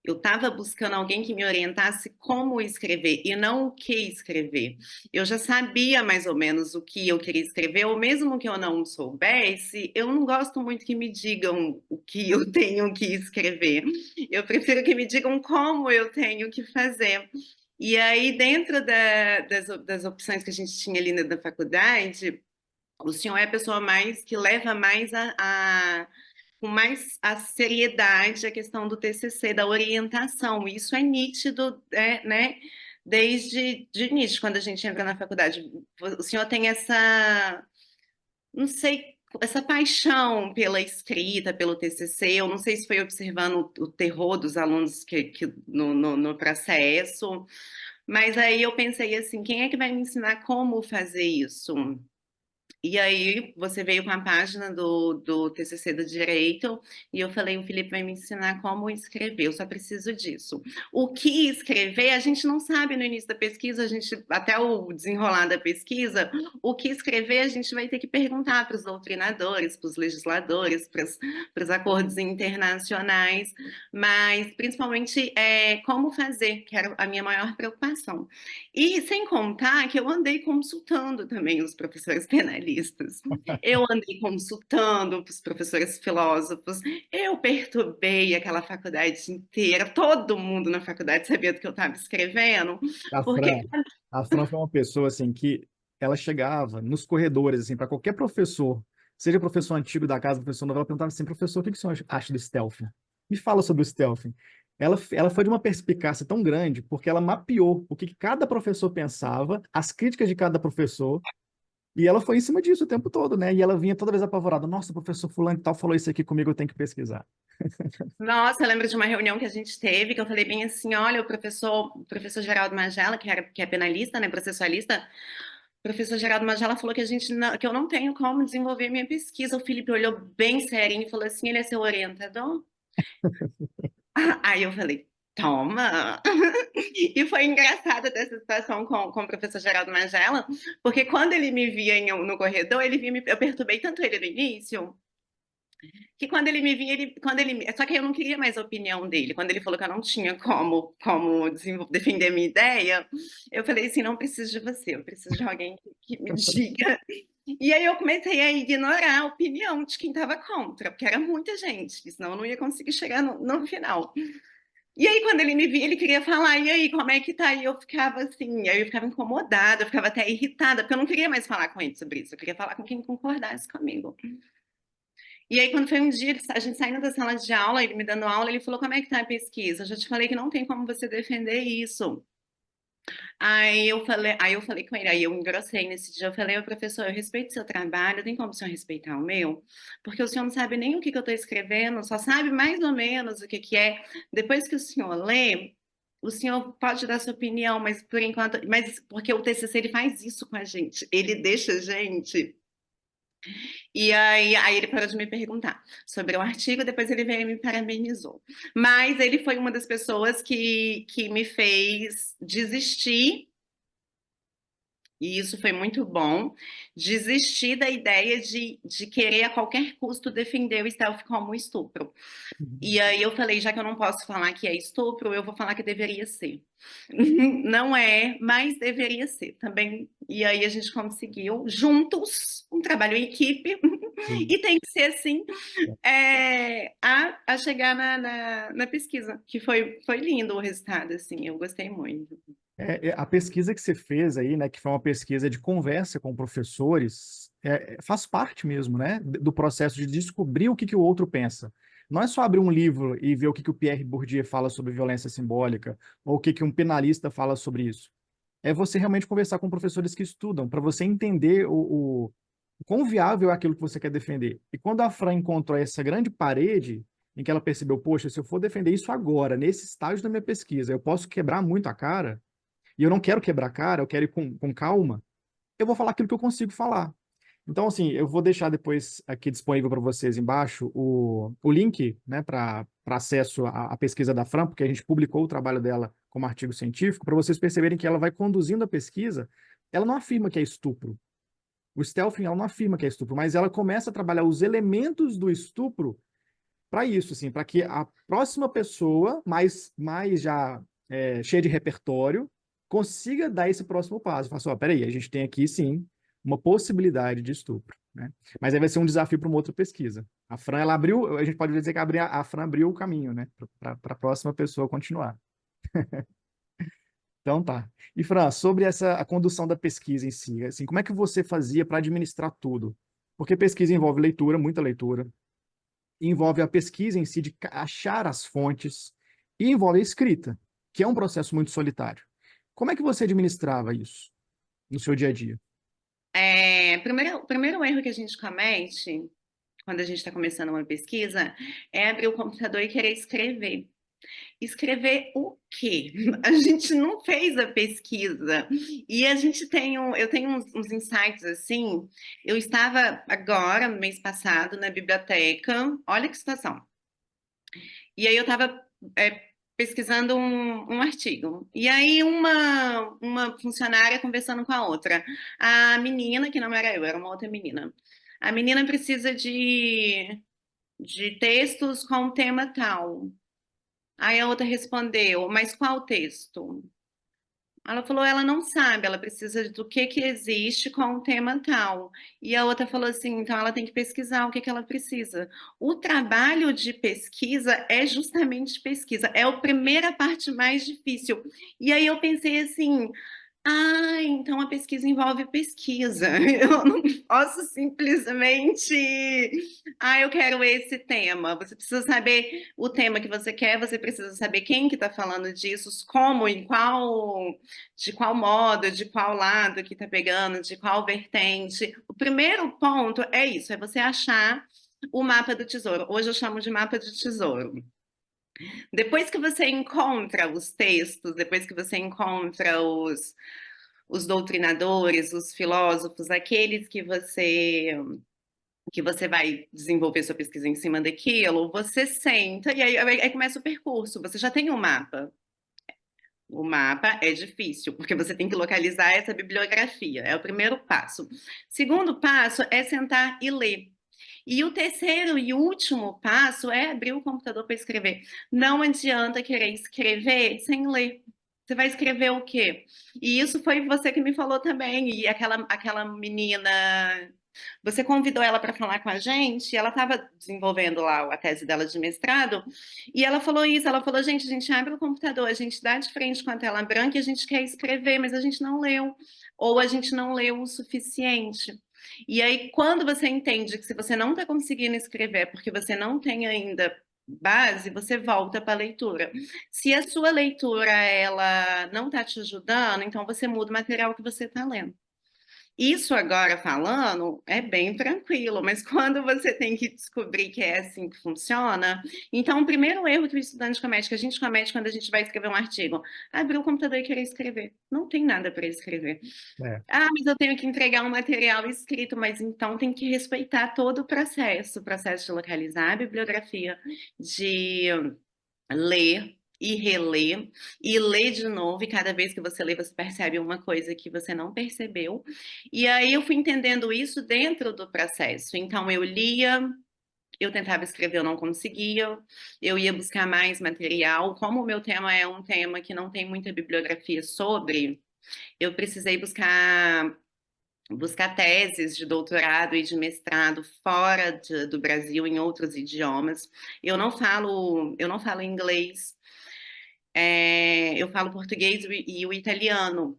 Eu estava buscando alguém que me orientasse como escrever e não o que escrever. Eu já sabia mais ou menos o que eu queria escrever, ou mesmo que eu não soubesse, eu não gosto muito que me digam o que eu tenho que escrever. Eu prefiro que me digam como eu tenho que fazer. E aí, dentro das opções que a gente tinha ali na faculdade, o senhor é a pessoa mais que leva mais com mais a seriedade a questão do TCC, da orientação. Isso é nítido, né? Desde de início, quando a gente entra na faculdade. O senhor tem essa, não sei, essa paixão pela escrita, pelo TCC. Eu não sei se foi observando o terror dos alunos no processo, mas aí eu pensei assim, quem é que vai me ensinar como fazer isso? E aí você veio com a página do TCC do Direito e eu falei, o Felipe vai me ensinar como escrever, eu só preciso disso. O que escrever, a gente não sabe no início da pesquisa, a gente até o desenrolar da pesquisa, o que escrever a gente vai ter que perguntar para os doutrinadores, para os legisladores, para os acordos internacionais, mas principalmente como fazer, que era a minha maior preocupação. E sem contar que eu andei consultando também os professores penalistas, eu andei consultando os professores filósofos, eu perturbei aquela faculdade inteira, todo mundo na faculdade sabia do que eu estava escrevendo,
A
porque
Fran, a Fran foi uma pessoa assim que ela chegava nos corredores assim para qualquer professor, seja professor antigo da casa, professor novo, ela perguntava assim, professor, o que que o senhor acha do stealth? Me fala sobre o stealth. Ela foi de uma perspicácia tão grande porque ela mapeou o que que cada professor pensava, as críticas de cada professor, e ela foi em cima disso o tempo todo, né? E ela vinha toda vez apavorada, nossa, professor fulano e tal falou isso aqui comigo, eu tenho que pesquisar.
nossa, eu lembro de uma reunião que a gente teve, que eu falei bem assim, olha, o professor Geraldo Magela, que é penalista, né, processualista, o professor Geraldo Magela falou que que eu não tenho como desenvolver minha pesquisa. O Felipe olhou bem serinho e falou assim, ele é seu orientador? Aí eu falei, toma! E foi engraçada dessa situação com o professor Geraldo Magela, porque quando ele me via no corredor, eu perturbei tanto ele no início, que quando ele me via, só que eu não queria mais a opinião dele. Quando ele falou que eu não tinha como defender minha ideia, eu falei assim, não preciso de você, eu preciso de alguém que me diga. E aí eu comecei a ignorar a opinião de quem estava contra, porque era muita gente, senão eu não ia conseguir chegar no final. E aí, quando ele me via, ele queria falar, e aí, como é que tá? E eu ficava assim, aí eu ficava incomodada, eu ficava até irritada, porque eu não queria mais falar com ele sobre isso, eu queria falar com quem concordasse comigo. E aí, quando foi um dia, a gente saindo da sala de aula, ele me dando aula, ele falou, como é que tá a pesquisa? Eu já te falei que não tem como você defender isso. Aí eu falei com ele, aí eu engrossei nesse dia, eu falei, ô professor, eu respeito seu trabalho, tem como o senhor respeitar o meu? Porque o senhor não sabe nem o que que eu estou escrevendo, só sabe mais ou menos o que que é. Depois que o senhor lê, o senhor pode dar sua opinião, mas por enquanto, mas porque o TCC ele faz isso com a gente, ele deixa a gente. E aí ele parou de me perguntar sobre o artigo, depois ele veio e me parabenizou. Mas ele foi uma das pessoas que me fez desistir, e isso foi muito bom, desistir da ideia de querer a qualquer custo defender o stealth como estupro. E aí eu falei, já que eu não posso falar que é estupro, eu vou falar que deveria ser. Não é, mas deveria ser também. E aí a gente conseguiu, juntos, um trabalho em equipe,
Sim.
e tem que ser assim, a chegar na pesquisa, que foi lindo o resultado, assim, eu gostei muito.
A pesquisa que você fez aí, né, que foi uma pesquisa de conversa com professores, faz parte mesmo, né, do processo de descobrir o que que o outro pensa. Não é só abrir um livro e ver o que que o Pierre Bourdieu fala sobre violência simbólica, ou o que que um penalista fala sobre isso. É você realmente conversar com professores que estudam, para você entender o quão viável é aquilo que você quer defender. E quando a Fran encontrou essa grande parede, em que ela percebeu, poxa, se eu for defender isso agora, nesse estágio da minha pesquisa, eu posso quebrar muito a cara, e eu não quero quebrar a cara, eu quero ir com calma, eu vou falar aquilo que eu consigo falar. Então, assim, eu vou deixar depois aqui disponível para vocês embaixo o link, né, para acesso à pesquisa da Fran, porque a gente publicou o trabalho dela como artigo científico, para vocês perceberem que ela vai conduzindo a pesquisa. Ela não afirma que é estupro. O stealthing, ela não afirma que é estupro, mas ela começa a trabalhar os elementos do estupro para isso, assim, para que a próxima pessoa, mais já cheia de repertório, consiga dar esse próximo passo. Fala assim, ó, peraí, a gente tem aqui, sim, uma possibilidade de estupro, né? Mas aí vai ser um desafio para uma outra pesquisa. A Fran, ela abriu, a gente pode dizer que a Fran abriu o caminho, né, para a próxima pessoa continuar. Então tá. E Fran, sobre a condução da pesquisa em si, assim, como é que você fazia para administrar tudo? Porque pesquisa envolve leitura, muita leitura, envolve a pesquisa em si, de achar as fontes, e envolve a escrita, que é um processo muito solitário. Como é que você administrava isso no seu dia a dia?
O primeiro erro que a gente comete quando a gente está começando uma pesquisa é abrir o computador e querer escrever. Escrever o quê? A gente não fez a pesquisa. E a gente eu tenho uns insights assim. Eu estava agora, no mês passado, na biblioteca. Olha que situação. E aí eu estava pesquisando um artigo. E aí uma funcionária conversando com a outra. A menina, que não era eu, era uma outra menina. A menina precisa de textos com tema tal. Aí a outra respondeu, mas qual texto? Ela falou, ela não sabe, ela precisa do que existe com o tema tal. E a outra falou assim, então ela tem que pesquisar o que ela precisa. O trabalho de pesquisa é justamente pesquisa, é a primeira parte mais difícil. E aí eu pensei assim, ah, então a pesquisa envolve pesquisa. Eu não posso simplesmente. Ah, eu quero esse tema. Você precisa saber o tema que você quer, você precisa saber quem que está falando disso, como, de qual modo, de qual lado que está pegando, de qual vertente. O primeiro ponto é isso, é você achar o mapa do tesouro. Hoje eu chamo de mapa do tesouro. Depois que você encontra os textos, depois que você encontra os doutrinadores, os filósofos, aqueles que você vai desenvolver sua pesquisa em cima daquilo, você senta e aí começa o percurso. Você já tem um mapa. O mapa é difícil, porque você tem que localizar essa bibliografia. É o primeiro passo. Segundo passo é sentar e ler. E o terceiro e último passo é abrir o computador para escrever. Não adianta querer escrever sem ler. Você vai escrever o quê? E isso foi você que me falou também. E aquela menina, você convidou ela para falar com a gente, e ela estava desenvolvendo lá a tese dela de mestrado, e ela falou isso, ela falou, gente, a gente abre o computador, a gente dá de frente com a tela branca e a gente quer escrever, mas a gente não leu, ou a gente não leu o suficiente. E aí, quando você entende que se você não está conseguindo escrever porque você não tem ainda base, você volta para a leitura. Se a sua leitura ela não está te ajudando, então você muda o material que você está lendo. Isso agora falando é bem tranquilo, mas quando você tem que descobrir que é assim que funciona, então o primeiro erro que o estudante comete, que a gente comete quando a gente vai escrever um artigo, abrir o computador e querer escrever. Não tem nada para escrever.
É,
Ah, mas eu tenho que entregar um material escrito, mas então tem que respeitar todo o processo de localizar a bibliografia, de ler e reler, e ler de novo, e cada vez que você lê, você percebe uma coisa que você não percebeu. E aí eu fui entendendo isso dentro do processo. Então eu lia, eu tentava escrever, eu não conseguia, eu ia buscar mais material. Como o meu tema é um tema que não tem muita bibliografia sobre, eu precisei buscar teses de doutorado e de mestrado fora do Brasil, em outros idiomas. Eu não falo inglês, eu falo português e o italiano.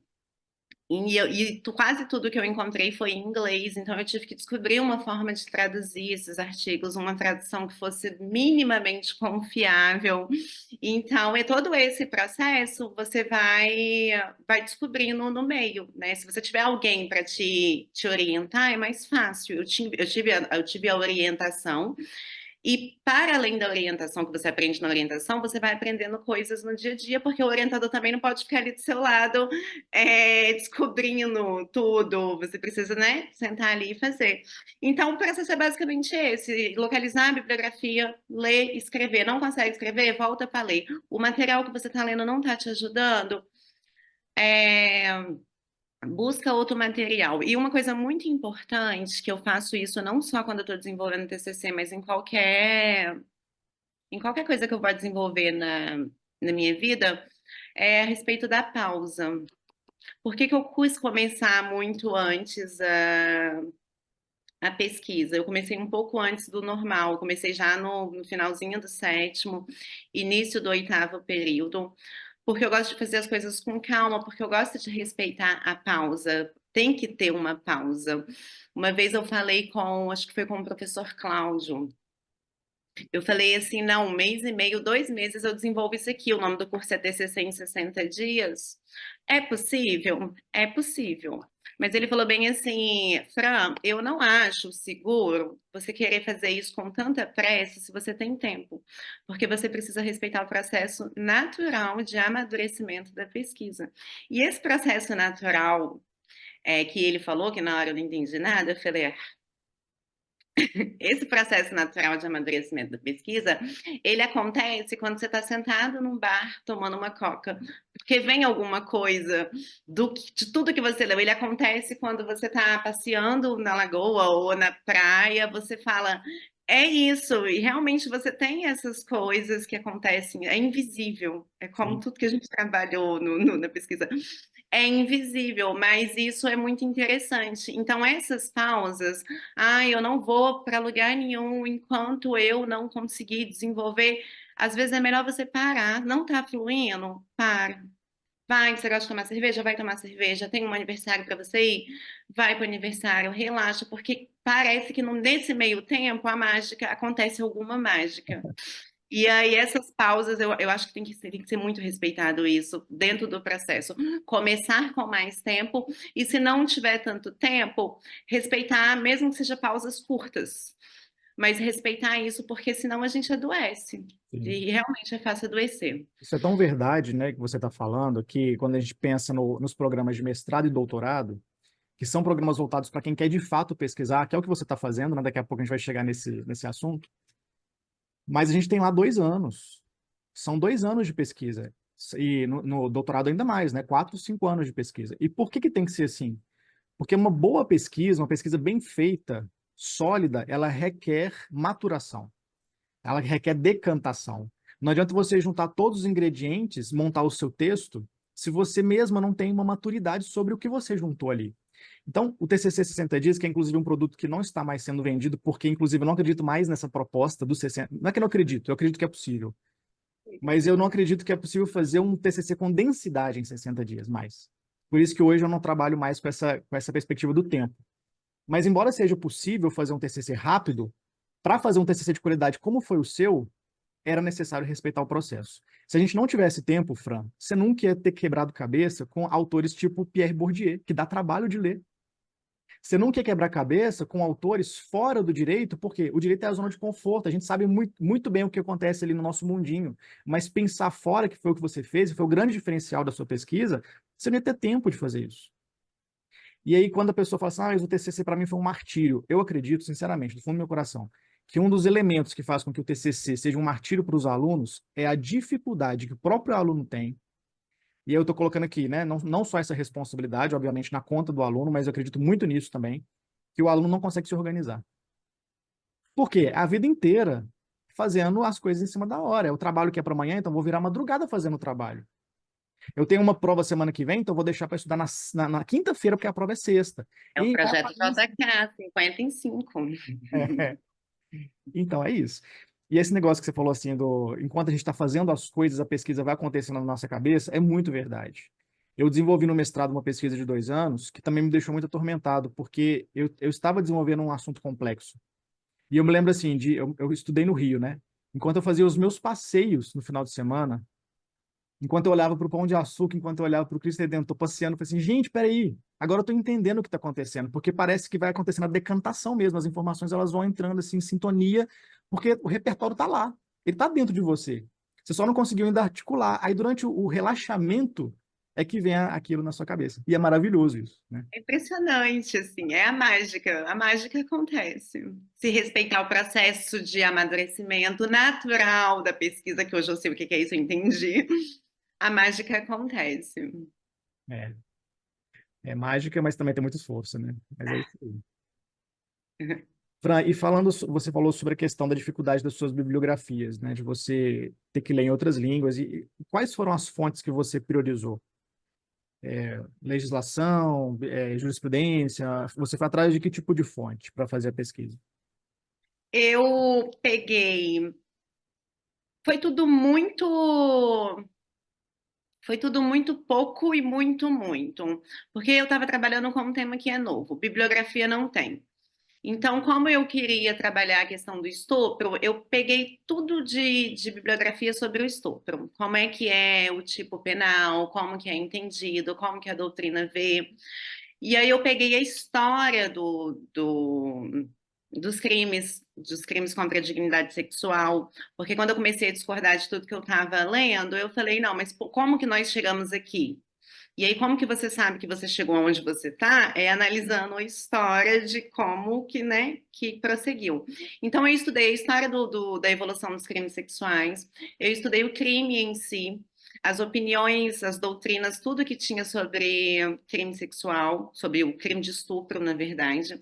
Quase tudo que eu encontrei foi em inglês, então eu tive que descobrir uma forma de traduzir esses artigos, uma tradução que fosse minimamente confiável. Então, é todo esse processo você vai descobrindo no meio, né? Se você tiver alguém para te orientar, é mais fácil. Eu tive a orientação E para além da orientação que você aprende na orientação, você vai aprendendo coisas no dia a dia, porque o orientador também não pode ficar ali do seu lado descobrindo tudo. Você precisa, né, sentar ali e fazer. Então, o processo é basicamente esse: localizar a bibliografia, ler, escrever. Não consegue escrever? Volta para ler. O material que você está lendo não está te ajudando? É, busca outro material. E uma coisa muito importante, que eu faço isso não só quando eu estou desenvolvendo TCC, mas em qualquer coisa que eu vá desenvolver na minha vida, é a respeito da pausa. Por que que eu quis começar muito antes a pesquisa? Eu comecei um pouco antes do normal, eu comecei já no finalzinho do sétimo, início do oitavo período, porque eu gosto de fazer as coisas com calma, porque eu gosto de respeitar a pausa. Tem que ter uma pausa. Uma vez eu falei acho que foi com o professor Cláudio. Eu falei assim, não, 1 mês e meio, 2 meses eu desenvolvo isso aqui. O nome do curso é TCC em 60 dias. É possível? É possível. Mas ele falou bem assim, Fran, eu não acho seguro você querer fazer isso com tanta pressa se você tem tempo, porque você precisa respeitar o processo natural de amadurecimento da pesquisa. E esse processo natural que ele falou, que na hora eu não entendi nada, eu falei, esse processo natural de amadurecimento da pesquisa, ele acontece quando você está sentado num bar tomando uma coca, porque vem alguma coisa de tudo que você leu. Ele acontece quando você está passeando na lagoa ou na praia, você fala, é isso, e realmente você tem essas coisas que acontecem, é invisível, é como
Sim.
tudo que a gente trabalhou na pesquisa. É invisível, mas isso é muito interessante. Então, essas pausas, eu não vou para lugar nenhum enquanto eu não conseguir desenvolver. Às vezes é melhor você parar, não está fluindo, para. Vai, você gosta de tomar cerveja? Vai tomar cerveja. Tem um aniversário para você ir? Vai para o aniversário, relaxa, porque parece que nesse meio tempo a mágica acontece alguma mágica. E aí, essas pausas, eu acho que tem que ser muito respeitado isso dentro do processo. Começar com mais tempo, e se não tiver tanto tempo, respeitar, mesmo que seja pausas curtas, mas respeitar isso, porque senão a gente adoece.
Sim.
E realmente é fácil adoecer.
Isso é tão verdade, né, que você está falando, que quando a gente pensa nos programas de mestrado e doutorado, que são programas voltados para quem quer de fato pesquisar, que é o que você está fazendo, né? Daqui a pouco a gente vai chegar nesse assunto. Mas a gente tem lá 2 anos. São 2 anos de pesquisa. E no doutorado ainda mais, né? 4, 5 anos de pesquisa. E por que que tem que ser assim? Porque uma boa pesquisa, uma pesquisa bem feita, sólida, ela requer maturação. Ela requer decantação. Não adianta você juntar todos os ingredientes, montar o seu texto, se você mesma não tem uma maturidade sobre o que você juntou ali. Então, o TCC 60 dias, que é inclusive um produto que não está mais sendo vendido, porque inclusive eu não acredito mais nessa proposta do 60. Não é que eu não acredito, eu acredito que é possível. Mas eu não acredito que é possível fazer um TCC com densidade em 60 dias mais. Por isso que hoje eu não trabalho mais com essa perspectiva do tempo. Mas embora seja possível fazer um TCC rápido, para fazer um TCC de qualidade como foi o seu, era necessário respeitar o processo. Se a gente não tivesse tempo, Fran, você nunca ia ter quebrado cabeça com autores tipo Pierre Bourdieu, que dá trabalho de ler. Você não quer quebrar cabeça com autores fora do direito, porque o direito é a zona de conforto, a gente sabe muito, muito bem o que acontece ali no nosso mundinho, mas pensar fora, que foi o que você fez, e foi o grande diferencial da sua pesquisa, você não ia ter tempo de fazer isso. E aí, quando a pessoa fala assim, mas o TCC para mim foi um martírio, eu acredito, sinceramente, do fundo do meu coração, que um dos elementos que faz com que o TCC seja um martírio para os alunos é a dificuldade que o próprio aluno tem. E eu estou colocando aqui, né, não só essa responsabilidade, obviamente, na conta do aluno, mas eu acredito muito nisso também, que o aluno não consegue se organizar. Por quê? A vida inteira fazendo as coisas em cima da hora. É o trabalho que é para amanhã, então vou virar madrugada fazendo o trabalho. Eu tenho uma prova semana que vem, então vou deixar para estudar na quinta-feira, porque a prova é sexta.
É o
E
projeto JK, 55.
é, então é isso. E esse negócio que você falou assim, enquanto a gente está fazendo as coisas, a pesquisa vai acontecendo na nossa cabeça, é muito verdade. Eu desenvolvi no mestrado uma pesquisa de 2 anos que também me deixou muito atormentado, porque eu estava desenvolvendo um assunto complexo. E eu me lembro assim, eu estudei no Rio, né? Enquanto eu fazia os meus passeios no final de semana, Enquanto eu olhava para o Pão de Açúcar, enquanto eu olhava para o Cristo Redentor passeando, eu falei assim, gente, peraí, agora eu estou entendendo o que está acontecendo, porque parece que vai acontecendo a decantação mesmo, as informações elas vão entrando assim em sintonia, porque o repertório está lá, ele está dentro de você. Você só não conseguiu ainda articular. Aí durante o relaxamento é que vem aquilo na sua cabeça. E é maravilhoso isso, né?
É impressionante, assim, é a mágica acontece. Se respeitar o processo de amadurecimento natural da pesquisa, que hoje eu sei o que é isso, eu entendi, a mágica acontece.
É, é mágica, mas também tem muito esforço, né? Mas é isso aí. Fran, e falando, você falou sobre a questão da dificuldade das suas bibliografias, né? De você ter que ler em outras línguas. E quais foram as fontes que você priorizou? Legislação, jurisprudência? Você foi atrás de que tipo de fonte para fazer a pesquisa?
Eu peguei, foi tudo muito, foi tudo muito pouco e muito, porque eu estava trabalhando com um tema que é novo, bibliografia não tem. Então, como eu queria trabalhar a questão do estupro, eu peguei tudo de bibliografia sobre o estupro. Como é que é o tipo penal, como que é entendido, como que a doutrina vê. E aí eu peguei a história dos crimes contra a dignidade sexual, porque quando eu comecei a discordar de tudo que eu estava lendo, eu falei, não, mas como que nós chegamos aqui? E aí, como que você sabe que você chegou onde você está? É analisando a história de como que, né, que prosseguiu. Então, eu estudei a história da evolução dos crimes sexuais, eu estudei o crime em si, as opiniões, as doutrinas, tudo que tinha sobre crime sexual, sobre o crime de estupro, na verdade.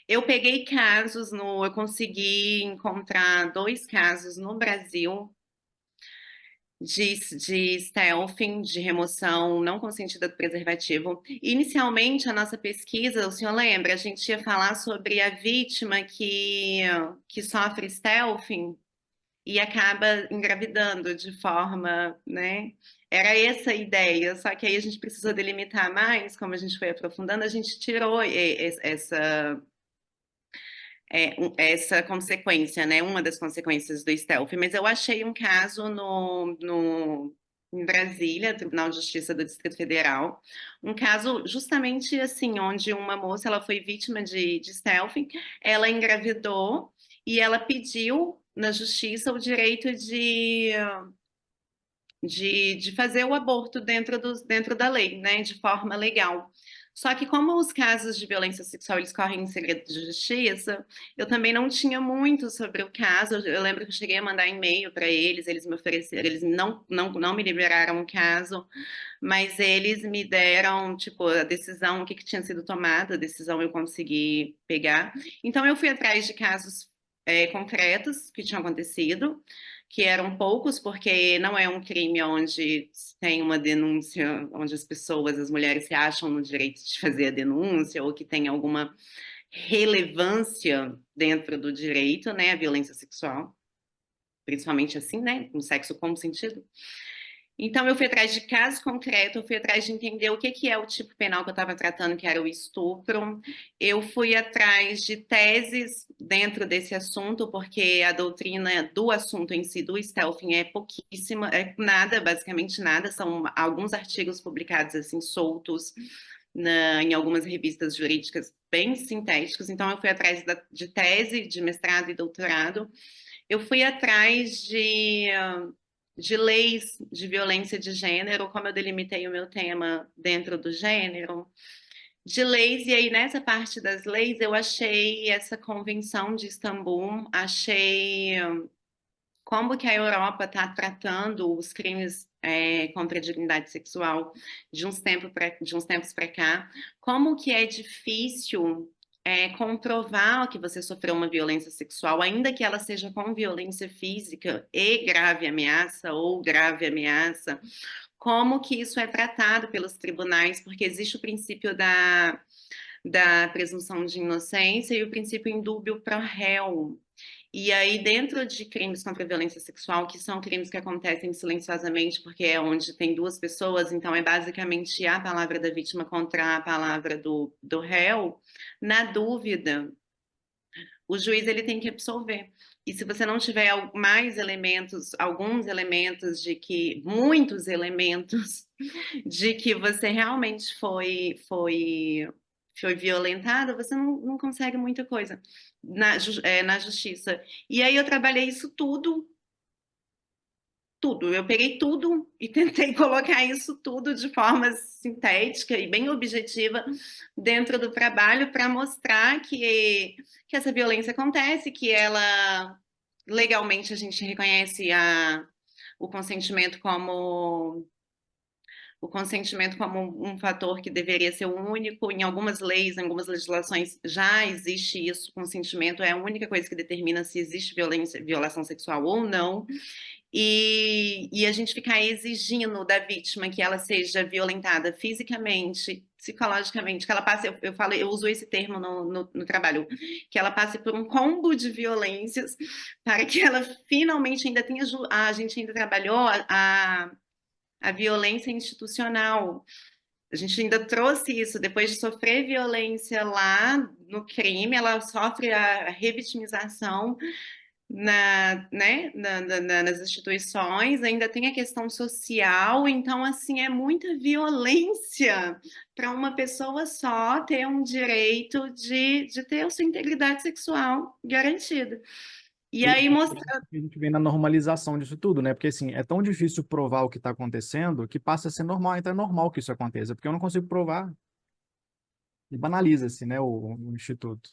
Eu peguei casos eu consegui encontrar 2 casos no Brasil de stealthing, de remoção não consentida do preservativo. Inicialmente, a nossa pesquisa, o senhor lembra, a gente ia falar sobre a vítima que sofre stealthing e acaba engravidando de forma, né? Era essa a ideia, só que aí a gente precisou delimitar mais, como a gente foi aprofundando, a gente tirou essa consequência, né? Uma das consequências do stealth. Mas eu achei um caso em Brasília, Tribunal de Justiça do Distrito Federal, um caso justamente assim, onde uma moça ela foi vítima de stealthing, ela engravidou e ela pediu na justiça o direito de fazer o aborto dentro da lei, né, de forma legal. Só que como os casos de violência sexual eles correm em segredo de justiça, eu também não tinha muito sobre o caso. Eu lembro que eu cheguei a mandar e-mail para eles me ofereceram, eles não me liberaram o caso, mas eles me deram, tipo, a decisão, o que tinha sido tomada, a decisão eu consegui pegar. Então eu fui atrás de casos concretos que tinham acontecido, que eram poucos, porque não é um crime onde tem uma denúncia, onde as pessoas, as mulheres se acham no direito de fazer a denúncia, ou que tem alguma relevância dentro do direito, né, a violência sexual, principalmente assim, né, no sexo como sentido. Então, eu fui atrás de casos concretos, eu fui atrás de entender o que é o tipo penal que eu estava tratando, que era o estupro. Eu fui atrás de teses dentro desse assunto, porque a doutrina do assunto em si, do stealthing, é pouquíssima, é nada, basicamente nada. São alguns artigos publicados assim, soltos, em algumas revistas jurídicas bem sintéticos. Então, eu fui atrás de tese, de mestrado e doutorado. Eu fui atrás de leis de violência de gênero, como eu delimitei o meu tema dentro do gênero, de leis, e aí nessa parte das leis eu achei essa convenção de Istambul, achei como que a Europa está tratando os crimes contra a dignidade sexual de uns tempos para cá, como que é difícil comprovar que você sofreu uma violência sexual, ainda que ela seja com violência física e grave ameaça ou grave ameaça, como que isso é tratado pelos tribunais, porque existe o princípio da presunção de inocência e o princípio indúbio pro réu. E aí, dentro de crimes contra a violência sexual, que são crimes que acontecem silenciosamente, porque é onde tem 2 pessoas, então é basicamente a palavra da vítima contra a palavra do réu, na dúvida, o juiz ele tem que absolver. E se você não tiver mais elementos, alguns elementos de que, muitos elementos de que você realmente foi violentado, você não consegue muita coisa na justiça. E aí eu trabalhei isso tudo, tudo. Eu peguei tudo e tentei colocar isso tudo de forma sintética e bem objetiva dentro do trabalho para mostrar que essa violência acontece, que ela legalmente a gente reconhece o consentimento como um fator que deveria ser o único. Em algumas leis, em algumas legislações, já existe isso. Consentimento é a única coisa que determina se existe violação sexual ou não. E a gente ficar exigindo da vítima que ela seja violentada fisicamente, psicologicamente, que ela passe, eu uso esse termo no trabalho, que ela passe por um combo de violências para que ela finalmente ainda tenha, a gente ainda trabalhou a violência institucional. A gente ainda trouxe isso, depois de sofrer violência lá no crime, ela sofre a revitimização nas instituições, ainda tem a questão social, então, assim, é muita violência para uma pessoa só ter um direito de ter a sua integridade sexual garantida. E
E
aí mostrar.
a gente vem na normalização disso tudo, né? Porque assim, é tão difícil provar o que está acontecendo que passa a ser normal, então é normal que isso aconteça, porque eu não consigo provar. E banaliza-se, né, o instituto.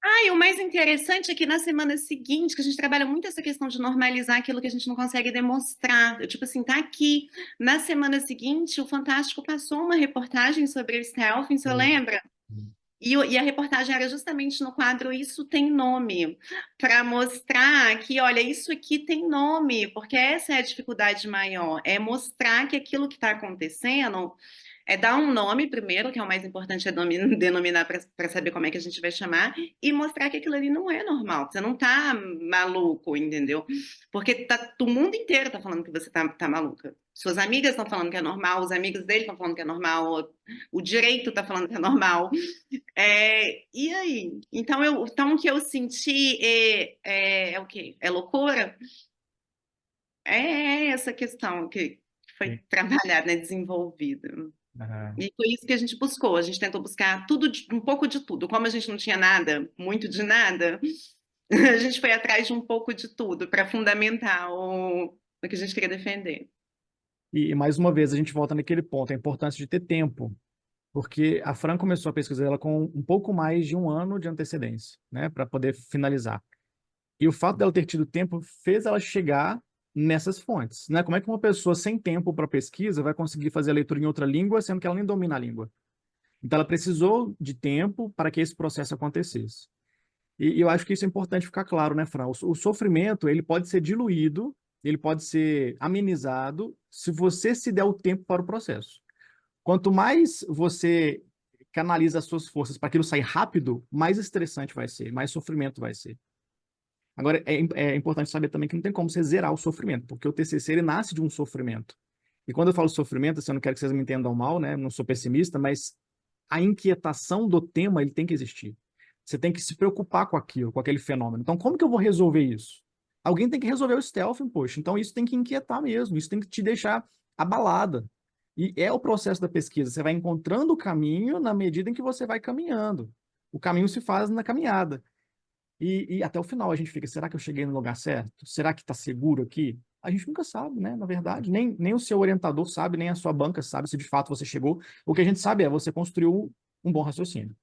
Ah, e o mais interessante é que na semana seguinte, que a gente trabalha muito essa questão de normalizar aquilo que a gente não consegue demonstrar. Tipo assim, tá aqui. Na semana seguinte, o Fantástico passou uma reportagem sobre o stealthing, você
Sim.
lembra? E a reportagem era justamente no quadro Isso Tem Nome, para mostrar que, olha, isso aqui tem nome, porque essa é a dificuldade maior, é mostrar que aquilo que está acontecendo é dar um nome primeiro, que é o mais importante, é denominar para saber como é que a gente vai chamar, e mostrar que aquilo ali não é normal, você não tá maluco, entendeu? Porque o mundo inteiro tá falando que você tá maluca. Suas amigas estão falando que é normal, os amigos dele estão falando que é normal, o direito está falando que é normal. E aí? Então o que eu senti é o quê? É loucura? É essa questão que foi
Sim.
trabalhada, né, desenvolvida.
Aham.
E foi isso que a gente buscou. A gente tentou buscar tudo, um pouco de tudo. Como a gente não tinha nada, muito de nada, a gente foi atrás de um pouco de tudo para fundamentar o que a gente queria defender.
E mais uma vez a gente volta naquele ponto, a importância de ter tempo, porque a Fran começou a pesquisa dela com um pouco mais de um ano de antecedência, né, para poder finalizar. E o fato dela ter tido tempo fez ela chegar nessas fontes, né? Como é que uma pessoa sem tempo para pesquisa vai conseguir fazer a leitura em outra língua, sendo que ela nem domina a língua? Então, ela precisou de tempo para que esse processo acontecesse. E eu acho que isso é importante ficar claro, né, Fran? O sofrimento, ele pode ser diluído, ele pode ser amenizado, se você se der o tempo para o processo. Quanto mais você canaliza as suas forças para aquilo sair rápido, mais estressante vai ser, mais sofrimento vai ser. Agora, é importante saber também que não tem como você zerar o sofrimento, porque o TCC, ele nasce de um sofrimento. E quando eu falo sofrimento, assim, eu não quero que vocês me entendam mal, né? Não sou pessimista, mas a inquietação do tema, ele tem que existir. Você tem que se preocupar com aquilo, com aquele fenômeno. Então, como que eu vou resolver isso? Alguém tem que resolver o stealth, poxa. Então, isso tem que inquietar mesmo, isso tem que te deixar abalada. E é o processo da pesquisa. Você vai encontrando o caminho na medida em que você vai caminhando. O caminho se faz na caminhada. E até o final a gente fica, será que eu cheguei no lugar certo? Será que está seguro aqui? A gente nunca sabe, né? Na verdade, nem o seu orientador sabe, nem a sua banca sabe se de fato você chegou. O que a gente sabe é você construiu um bom raciocínio.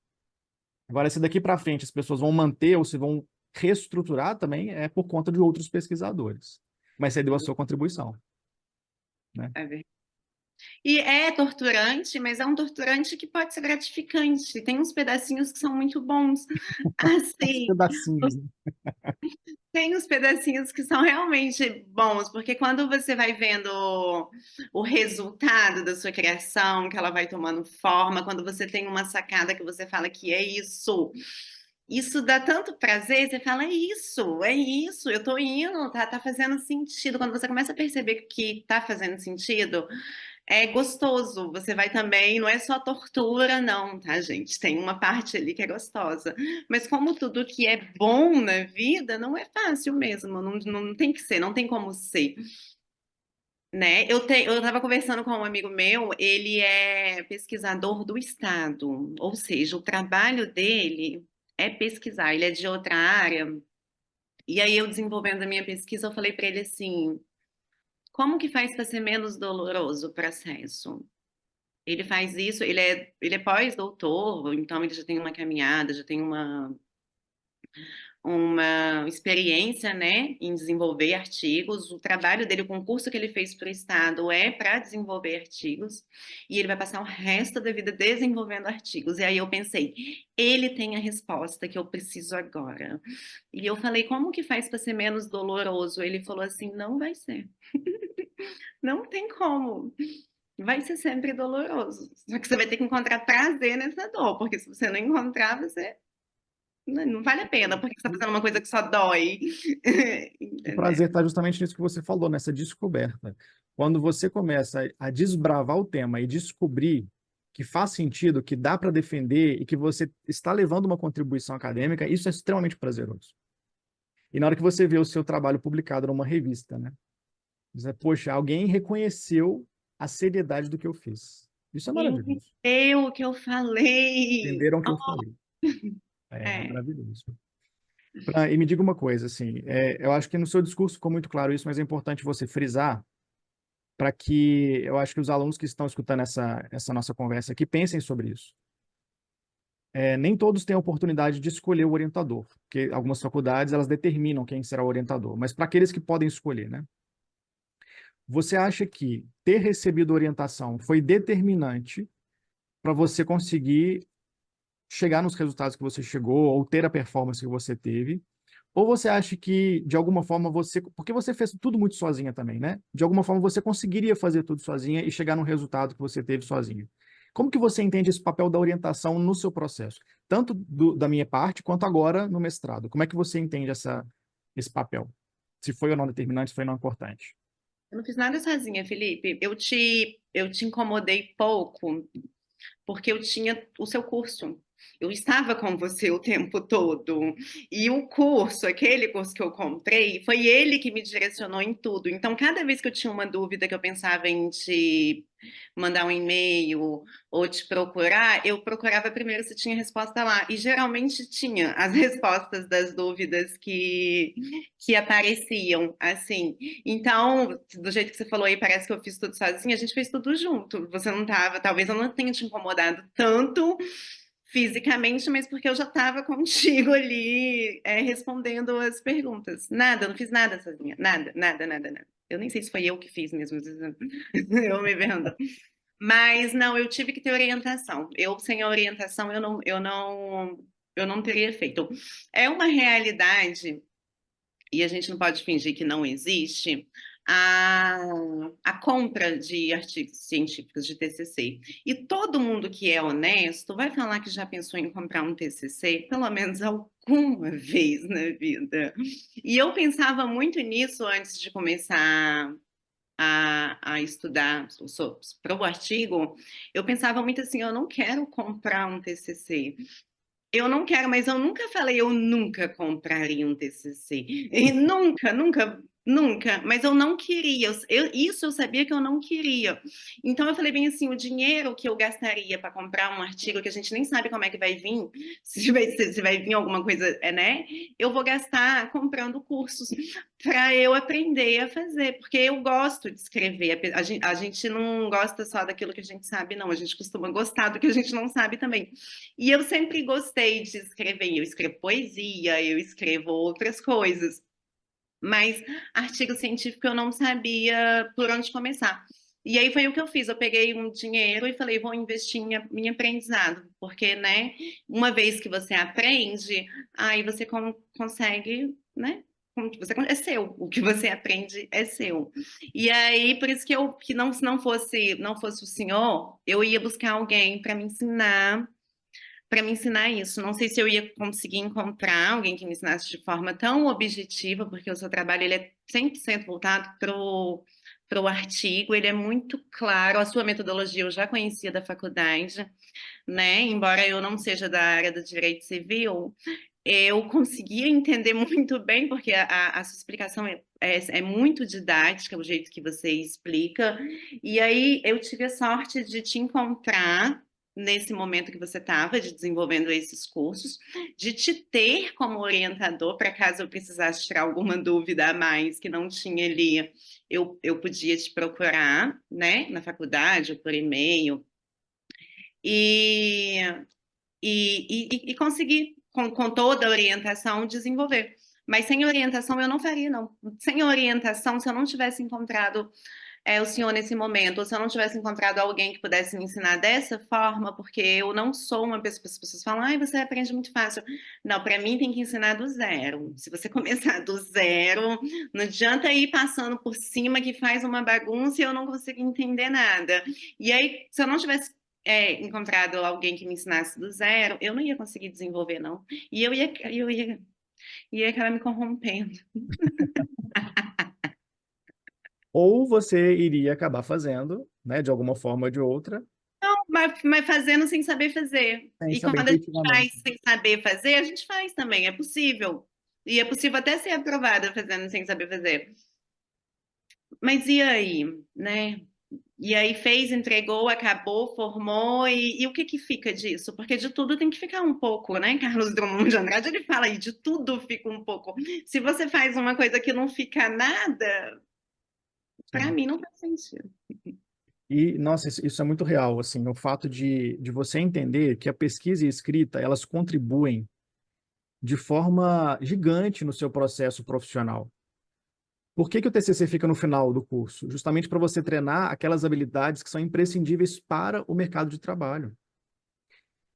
Agora, se daqui para frente as pessoas vão manter ou se vão reestruturar também é por conta de outros pesquisadores. Mas você deu a sua contribuição, né?
É verdade. E é torturante, mas é um torturante que pode ser gratificante. Tem uns pedacinhos que são muito bons.
Os
Assim,
pedacinhos, né?
tem uns pedacinhos que são realmente bons, porque quando você vai vendo o resultado da sua criação, que ela vai tomando forma, quando você tem uma sacada que você fala que é isso dá tanto prazer, você fala, é isso, eu tô indo, tá fazendo sentido. Quando você começa a perceber que tá fazendo sentido, é gostoso. Você vai também, não é só tortura, não, tá, gente? Tem uma parte ali que é gostosa. Mas como tudo que é bom na vida, não é fácil mesmo. Não, não tem que ser, não tem como ser. Né? Eu estava conversando com um amigo meu, ele é pesquisador do Estado, ou seja, o trabalho dele é pesquisar, ele é de outra área. E aí, eu desenvolvendo a minha pesquisa, eu falei para ele assim: como que faz para ser menos doloroso o processo? Ele faz isso, ele é pós-doutor, então ele já tem uma caminhada, já tem uma experiência, né, em desenvolver artigos. O trabalho dele, o concurso que ele fez para o Estado é para desenvolver artigos, e ele vai passar o resto da vida desenvolvendo artigos. E aí eu pensei, ele tem a resposta que eu preciso agora. E eu falei, como que faz para ser menos doloroso? Ele falou assim, não vai ser. Não tem como. Vai ser sempre doloroso. Só que você vai ter que encontrar prazer nessa dor, porque se você não encontrar, você não vale a pena, porque você está fazendo uma coisa que só dói.
O
Entendeu?
prazer está justamente nisso que você falou, nessa descoberta. Quando você começa a desbravar o tema e descobrir que faz sentido, que dá para defender e que você está levando uma contribuição acadêmica, isso é extremamente prazeroso. E na hora que você vê o seu trabalho publicado numa revista, né? Dizer, poxa, alguém reconheceu a seriedade do que eu fiz. Isso é maravilhoso.
Entendeu o que eu falei?
Entenderam o que eu falei. É
É.
maravilhoso. E me diga uma coisa, assim, eu acho que no seu discurso ficou muito claro isso, mas é importante você frisar para que eu acho que os alunos que estão escutando essa nossa conversa aqui pensem sobre isso. Nem todos têm a oportunidade de escolher o orientador, porque algumas faculdades elas determinam quem será o orientador, mas para aqueles que podem escolher, né? Você acha que ter recebido orientação foi determinante para você conseguir chegar nos resultados que você chegou ou ter a performance que você teve? Ou você acha que, de alguma forma, você. Porque você fez tudo muito sozinha também, né? De alguma forma, você conseguiria fazer tudo sozinha e chegar no resultado que você teve sozinha. Como que você entende esse papel da orientação no seu processo? Tanto da minha parte, quanto agora no mestrado. Como é que você entende esse papel? Se foi ou não determinante, se foi ou não importante.
Eu não fiz nada sozinha, Felipe. Eu te incomodei pouco porque eu tinha o seu curso. Eu estava com você o tempo todo. E o curso, aquele curso que eu comprei, foi ele que me direcionou em tudo. Então, cada vez que eu tinha uma dúvida, que eu pensava em te mandar um e-mail ou te procurar, eu procurava primeiro se tinha resposta lá. E geralmente tinha as respostas das dúvidas que apareciam, assim. Então, do jeito que você falou aí, parece que eu fiz tudo sozinha, a gente fez tudo junto. Você não estava, talvez eu não tenha te incomodado tanto fisicamente, mas porque eu já estava contigo ali, respondendo as perguntas. Nada, eu não fiz nada sozinha. Nada, nada, nada, nada. Eu nem sei se foi eu que fiz mesmo, eu me vendo. Mas não, eu tive que ter orientação. Eu sem a orientação eu não teria feito. É uma realidade e a gente não pode fingir que não existe, a, a compra de artigos científicos de TCC. E todo mundo que é honesto vai falar que já pensou em comprar um TCC, pelo menos alguma vez na vida. E eu pensava muito nisso antes de começar a estudar para o artigo. Eu pensava muito assim, eu não quero comprar um TCC. Eu não quero, mas eu nunca falei, eu nunca compraria um TCC. E nunca, nunca, nunca. Mas eu não queria. Isso eu sabia que eu não queria. Então eu falei bem assim, o dinheiro que eu gastaria para comprar um artigo que a gente nem sabe como é que vai vir, se vai vir alguma coisa, né? Eu vou gastar comprando cursos para eu aprender a fazer, porque eu gosto de escrever. A gente não gosta só daquilo que a gente sabe, não. A gente costuma gostar do que a gente não sabe também. E eu sempre gostei de escrever. Eu escrevo poesia, eu escrevo outras coisas. Mas artigo científico eu não sabia por onde começar. E aí foi o que eu fiz. Eu peguei um dinheiro e falei, vou investir em aprendizado. Porque, né, uma vez que você aprende, aí você consegue, né? É seu, o que você aprende é seu. E aí, por isso que não, se não fosse o senhor, eu ia buscar alguém para me ensinar isso. Não sei se eu ia conseguir encontrar alguém que me ensinasse de forma tão objetiva, porque o seu trabalho ele é 100% voltado para o artigo, ele é muito claro, a sua metodologia eu já conhecia da faculdade, né? Embora eu não seja da área do direito civil, eu conseguia entender muito bem, porque a sua explicação é muito didática, o jeito que você explica, e aí eu tive a sorte de te encontrar nesse momento que você estava de desenvolvendo esses cursos, de te ter como orientador, para caso eu precisasse tirar alguma dúvida a mais que não tinha ali, eu podia te procurar, né, na faculdade ou por e-mail, e, e conseguir, com toda a orientação, desenvolver. Mas sem orientação eu não faria, não. Sem orientação, se eu não tivesse encontrado o senhor nesse momento, ou se eu não tivesse encontrado alguém que pudesse me ensinar dessa forma, porque eu não sou uma pessoa, as pessoas falam, ai, você aprende muito fácil. Não, para mim tem que ensinar do zero. Se você começar do zero, não adianta ir passando por cima que faz uma bagunça e eu não consigo entender nada. E aí, se eu não tivesse encontrado alguém que me ensinasse do zero, eu não ia conseguir desenvolver, não. E ia acabar me corrompendo.
Ou você iria acabar fazendo, né, de alguma forma ou de outra,
Mas fazendo sem saber fazer.
sem
E
saber
quando a gente
efetivamente.
faz sem saber fazer, a gente faz também, é possível. E é possível até ser aprovada fazendo sem saber fazer. Mas e aí, né? E aí fez, entregou, acabou, formou, e o que que fica disso? Porque de tudo tem que ficar um pouco, né? Carlos Drummond de Andrade, ele fala aí, de tudo fica um pouco. Se você faz uma coisa que não fica nada, para
Sim.
mim não faz sentido.
E, nossa, isso é muito real, assim, o fato de você entender que a pesquisa e a escrita, elas contribuem de forma gigante no seu processo profissional. Por que que o TCC fica no final do curso? Justamente para você treinar aquelas habilidades que são imprescindíveis para o mercado de trabalho.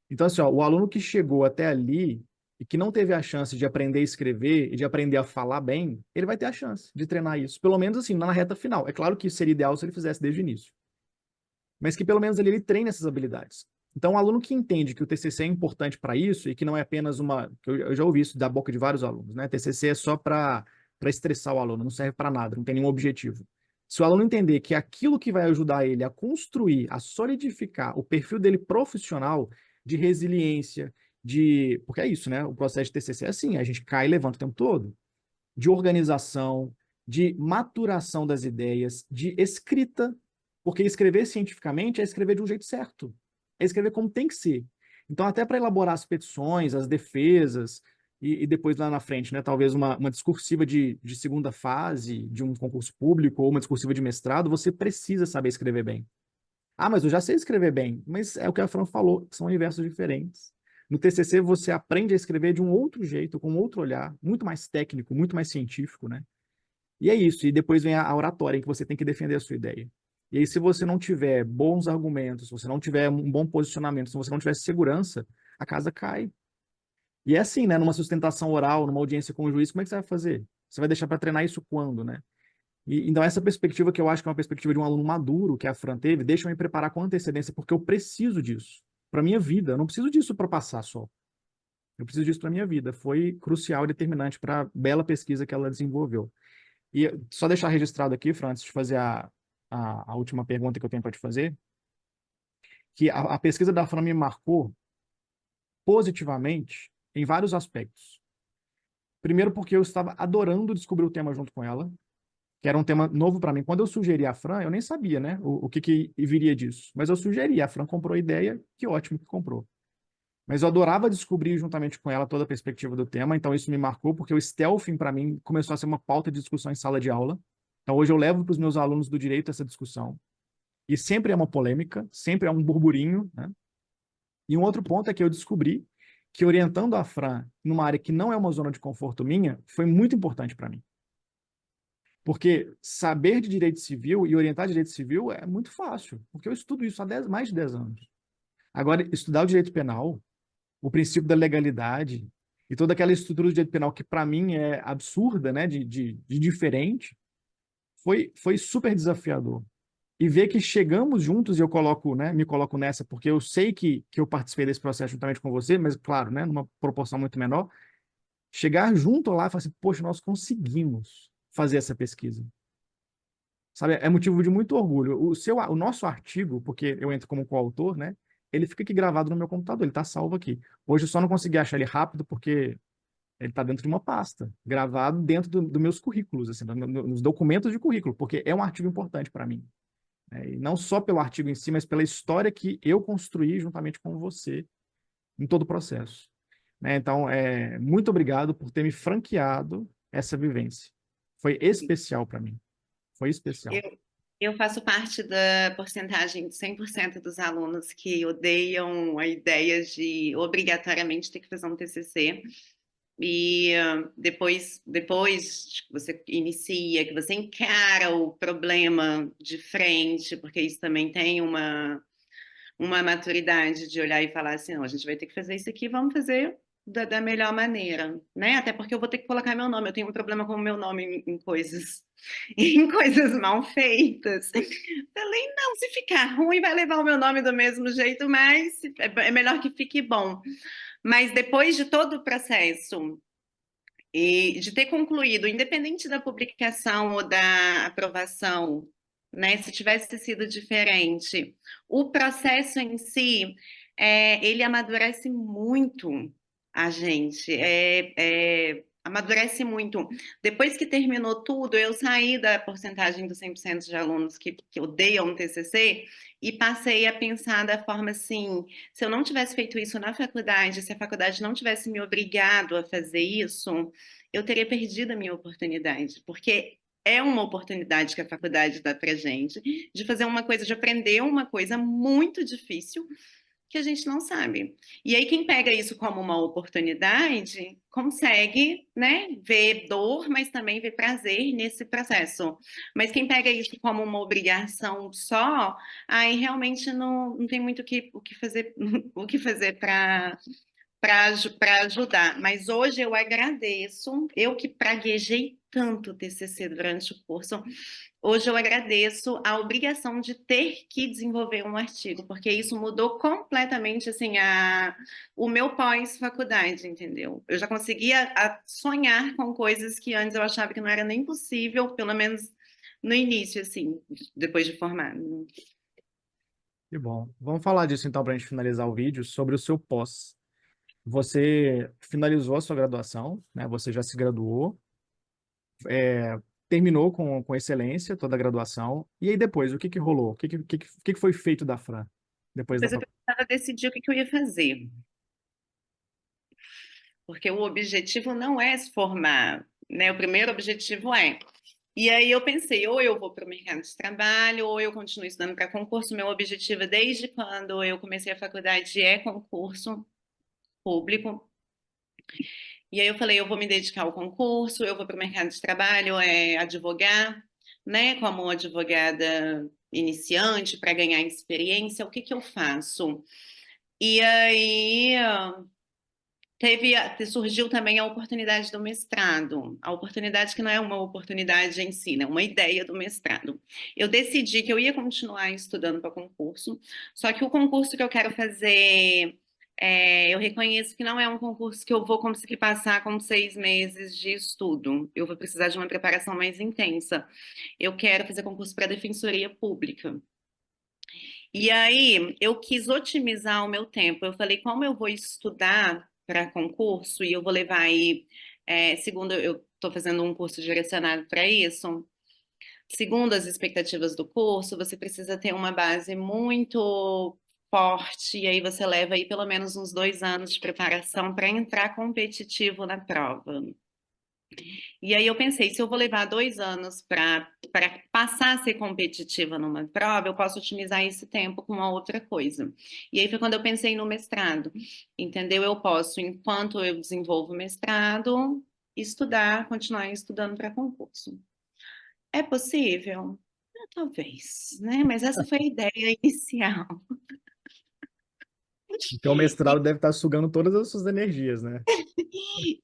Então, assim, ó, o aluno que chegou até ali e que não teve a chance de aprender a escrever e de aprender a falar bem, ele vai ter a chance de treinar isso, pelo menos assim, na reta final. É claro que seria ideal se ele fizesse desde o início, mas que pelo menos ali ele treine essas habilidades. Então, o aluno que entende que o TCC é importante para isso e que não é apenas uma, eu já ouvi isso da boca de vários alunos, né? TCC é só para estressar o aluno, não serve para nada, não tem nenhum objetivo. Se o aluno entender que aquilo que vai ajudar ele a construir, a solidificar o perfil dele profissional de resiliência, porque é isso, né? O processo de TCC é assim, a gente cai e levanta o tempo todo, de organização, de maturação das ideias, de escrita, porque escrever cientificamente é escrever de um jeito certo, é escrever como tem que ser. Então, até para elaborar as petições, as defesas, e depois lá na frente, né, talvez uma discursiva de segunda fase de um concurso público ou uma discursiva de mestrado, você precisa saber escrever bem. Ah, mas eu já sei escrever bem, mas é o que a Fran falou, são universos diferentes. No TCC você aprende a escrever de um outro jeito, com um outro olhar, muito mais técnico, muito mais científico, né? E é isso, e depois vem a oratória, em que você tem que defender a sua ideia. E aí, se você não tiver bons argumentos, se você não tiver um bom posicionamento, se você não tiver segurança, a casa cai. E é assim, né? Numa sustentação oral, numa audiência com o juiz, como é que você vai fazer? Você vai deixar para treinar isso quando, né? Então, essa perspectiva que eu acho que é uma perspectiva de um aluno maduro, que a Fran teve, deixa eu me preparar com antecedência, porque eu preciso disso para minha vida. Eu não preciso disso para passar só. Eu preciso disso para minha vida. Foi crucial e determinante para a bela pesquisa que ela desenvolveu. E só deixar registrado aqui, Fran, antes de fazer a última pergunta que eu tenho para te fazer, que a pesquisa da Fran me marcou positivamente em vários aspectos. Primeiro, porque eu estava adorando descobrir o tema junto com ela, que era um tema novo para mim. Quando eu sugeri a Fran, eu nem sabia, né, o que viria disso. Mas eu sugeri, a Fran comprou a ideia, que ótimo que comprou. Mas eu adorava descobrir juntamente com ela toda a perspectiva do tema, então isso me marcou, porque o stealthing, para mim, começou a ser uma pauta de discussão em sala de aula. Então hoje eu levo para os meus alunos do direito essa discussão. E sempre é uma polêmica, sempre é um burburinho, né? E um outro ponto é que eu descobri que orientando a Fran numa área que não é uma zona de conforto minha, foi muito importante para mim. Porque saber de direito civil e orientar direito civil é muito fácil, porque eu estudo isso há mais de 10 anos. Agora, estudar o direito penal, o princípio da legalidade e toda aquela estrutura do direito penal que, para mim, é absurda, né, de diferente, foi super desafiador. E ver que chegamos juntos, e eu coloco, né, me coloco nessa, porque eu sei que eu participei desse processo juntamente com você, mas, claro, né, numa proporção muito menor, chegar junto lá e falar assim, poxa, nós conseguimos fazer essa pesquisa. sabe? É motivo de muito orgulho. O nosso artigo, porque eu entro como coautor, né? Ele fica aqui gravado no meu computador, ele está salvo aqui. Hoje eu só não consegui achar ele rápido porque ele está dentro de uma pasta, gravado dentro dos meus currículos, assim, nos documentos de currículo, porque é um artigo importante para mim, né? E não só pelo artigo em si, mas pela história que eu construí juntamente com você em todo o processo, né? Então, muito obrigado por ter me franqueado essa vivência. Foi especial para mim. Foi especial.
Eu, eu faço parte da porcentagem de 100% dos alunos que odeiam a ideia de obrigatoriamente ter que fazer um TCC. E depois que você inicia, que você encara o problema de frente, porque isso também tem uma maturidade de olhar e falar assim, não, a gente vai ter que fazer isso aqui, vamos fazer da melhor maneira, né? Até porque eu vou ter que colocar meu nome, eu tenho um problema com o meu nome em coisas, em coisas mal feitas. Falei, não, se ficar ruim, vai levar o meu nome do mesmo jeito, mas é melhor que fique bom. Mas depois de todo o processo e de ter concluído, independente da publicação ou da aprovação, né, se tivesse sido diferente, o processo em si, ele amadurece muito a gente, amadurece muito. Depois que terminou tudo, eu saí da porcentagem dos 100% de alunos que odeiam o TCC e passei a pensar da forma assim, se eu não tivesse feito isso na faculdade, se a faculdade não tivesse me obrigado a fazer isso, eu teria perdido a minha oportunidade, porque é uma oportunidade que a faculdade dá para gente de fazer uma coisa, de aprender uma coisa muito difícil que a gente não sabe. E aí quem pega isso como uma oportunidade consegue, né, ver dor, mas também ver prazer nesse processo. Mas quem pega isso como uma obrigação só, aí realmente não tem muito o que fazer o que fazer para ajudar. Mas hoje eu agradeço, eu que praguejei tanto o TCC durante o curso, hoje eu agradeço a obrigação de ter que desenvolver um artigo, porque isso mudou completamente assim o meu pós-faculdade, entendeu? Eu já conseguia sonhar com coisas que antes eu achava que não era nem possível, pelo menos no início, assim, depois de formar.
Que bom. Vamos falar disso então para a gente finalizar o vídeo sobre o seu pós. Você finalizou a sua graduação, né? Você já se graduou, é, terminou com excelência toda a graduação. E aí depois, o que que rolou? O que que foi feito da Fran depois da
Depois eu
faculdade?
precisava decidir o que eu ia fazer, porque o objetivo não é se formar, né? O primeiro objetivo é. E aí eu pensei, ou eu vou para o mercado de trabalho, ou eu continuo estudando para concurso. Meu objetivo desde quando eu comecei a faculdade é concurso público. E aí eu falei, eu vou me dedicar ao concurso, eu vou para o mercado de trabalho, advogar, né? Como advogada iniciante para ganhar experiência, o que que eu faço? E aí surgiu também a oportunidade do mestrado, a oportunidade que não é uma oportunidade em si, né? Uma ideia do mestrado. Eu decidi que eu ia continuar estudando para concurso, só que o concurso que eu quero fazer, eu reconheço que não é um concurso que eu vou conseguir passar com 6 meses de estudo. Eu vou precisar de uma preparação mais intensa. Eu quero fazer concurso para a Defensoria Pública. E aí eu quis otimizar o meu tempo. Eu falei, como eu vou estudar para concurso e eu vou levar aí, segundo eu estou fazendo um curso direcionado para isso, segundo as expectativas do curso, você precisa ter uma base muito forte, e aí você leva aí pelo menos uns 2 anos de preparação para entrar competitivo na prova. E aí eu pensei, se eu vou levar 2 anos para passar a ser competitiva numa prova, eu posso otimizar esse tempo com uma outra coisa. E aí foi quando eu pensei no mestrado, entendeu? Eu posso, enquanto eu desenvolvo o mestrado, estudar, continuar estudando para concurso. É possível? Talvez, né? Mas essa foi a ideia inicial.
Então o mestrado deve estar sugando todas as suas energias, né?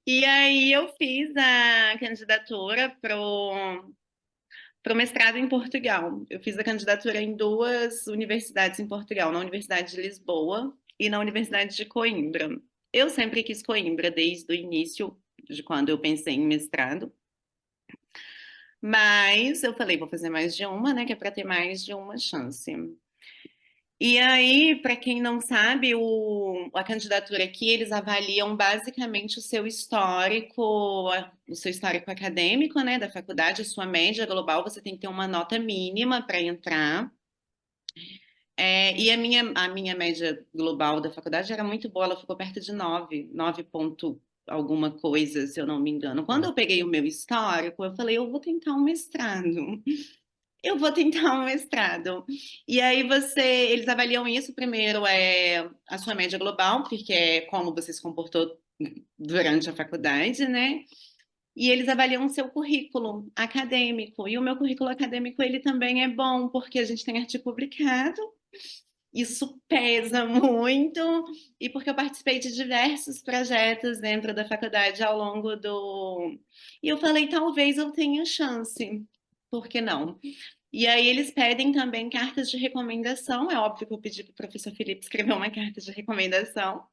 E aí eu fiz a candidatura para o mestrado em Portugal. Eu fiz a candidatura em 2 universidades em Portugal, na Universidade de Lisboa e na Universidade de Coimbra. Eu sempre quis Coimbra desde o início, de quando eu pensei em mestrado. Mas eu falei, vou fazer mais de uma, né? Que é para ter mais de uma chance. E aí, para quem não sabe, a candidatura aqui, eles avaliam basicamente o seu histórico acadêmico, né, da faculdade, a sua média global, você tem que ter uma nota mínima para entrar. E a minha média global da faculdade era muito boa, ela ficou perto de 9 ponto alguma coisa, se eu não me engano. Quando
Tá.
eu peguei o meu histórico, eu falei, eu vou tentar um mestrado. Eu vou tentar um mestrado. E aí eles avaliam isso primeiro a sua média global, porque é como você se comportou durante a faculdade, né? E eles avaliam o seu currículo acadêmico. E o meu currículo acadêmico, ele também é bom, porque a gente tem artigo publicado, isso pesa muito, e porque eu participei de diversos projetos dentro da faculdade ao longo do. E eu falei, talvez eu tenha chance, por que não? E aí eles pedem também cartas de recomendação. É óbvio que eu pedi para o professor Felipe escrever uma carta de recomendação.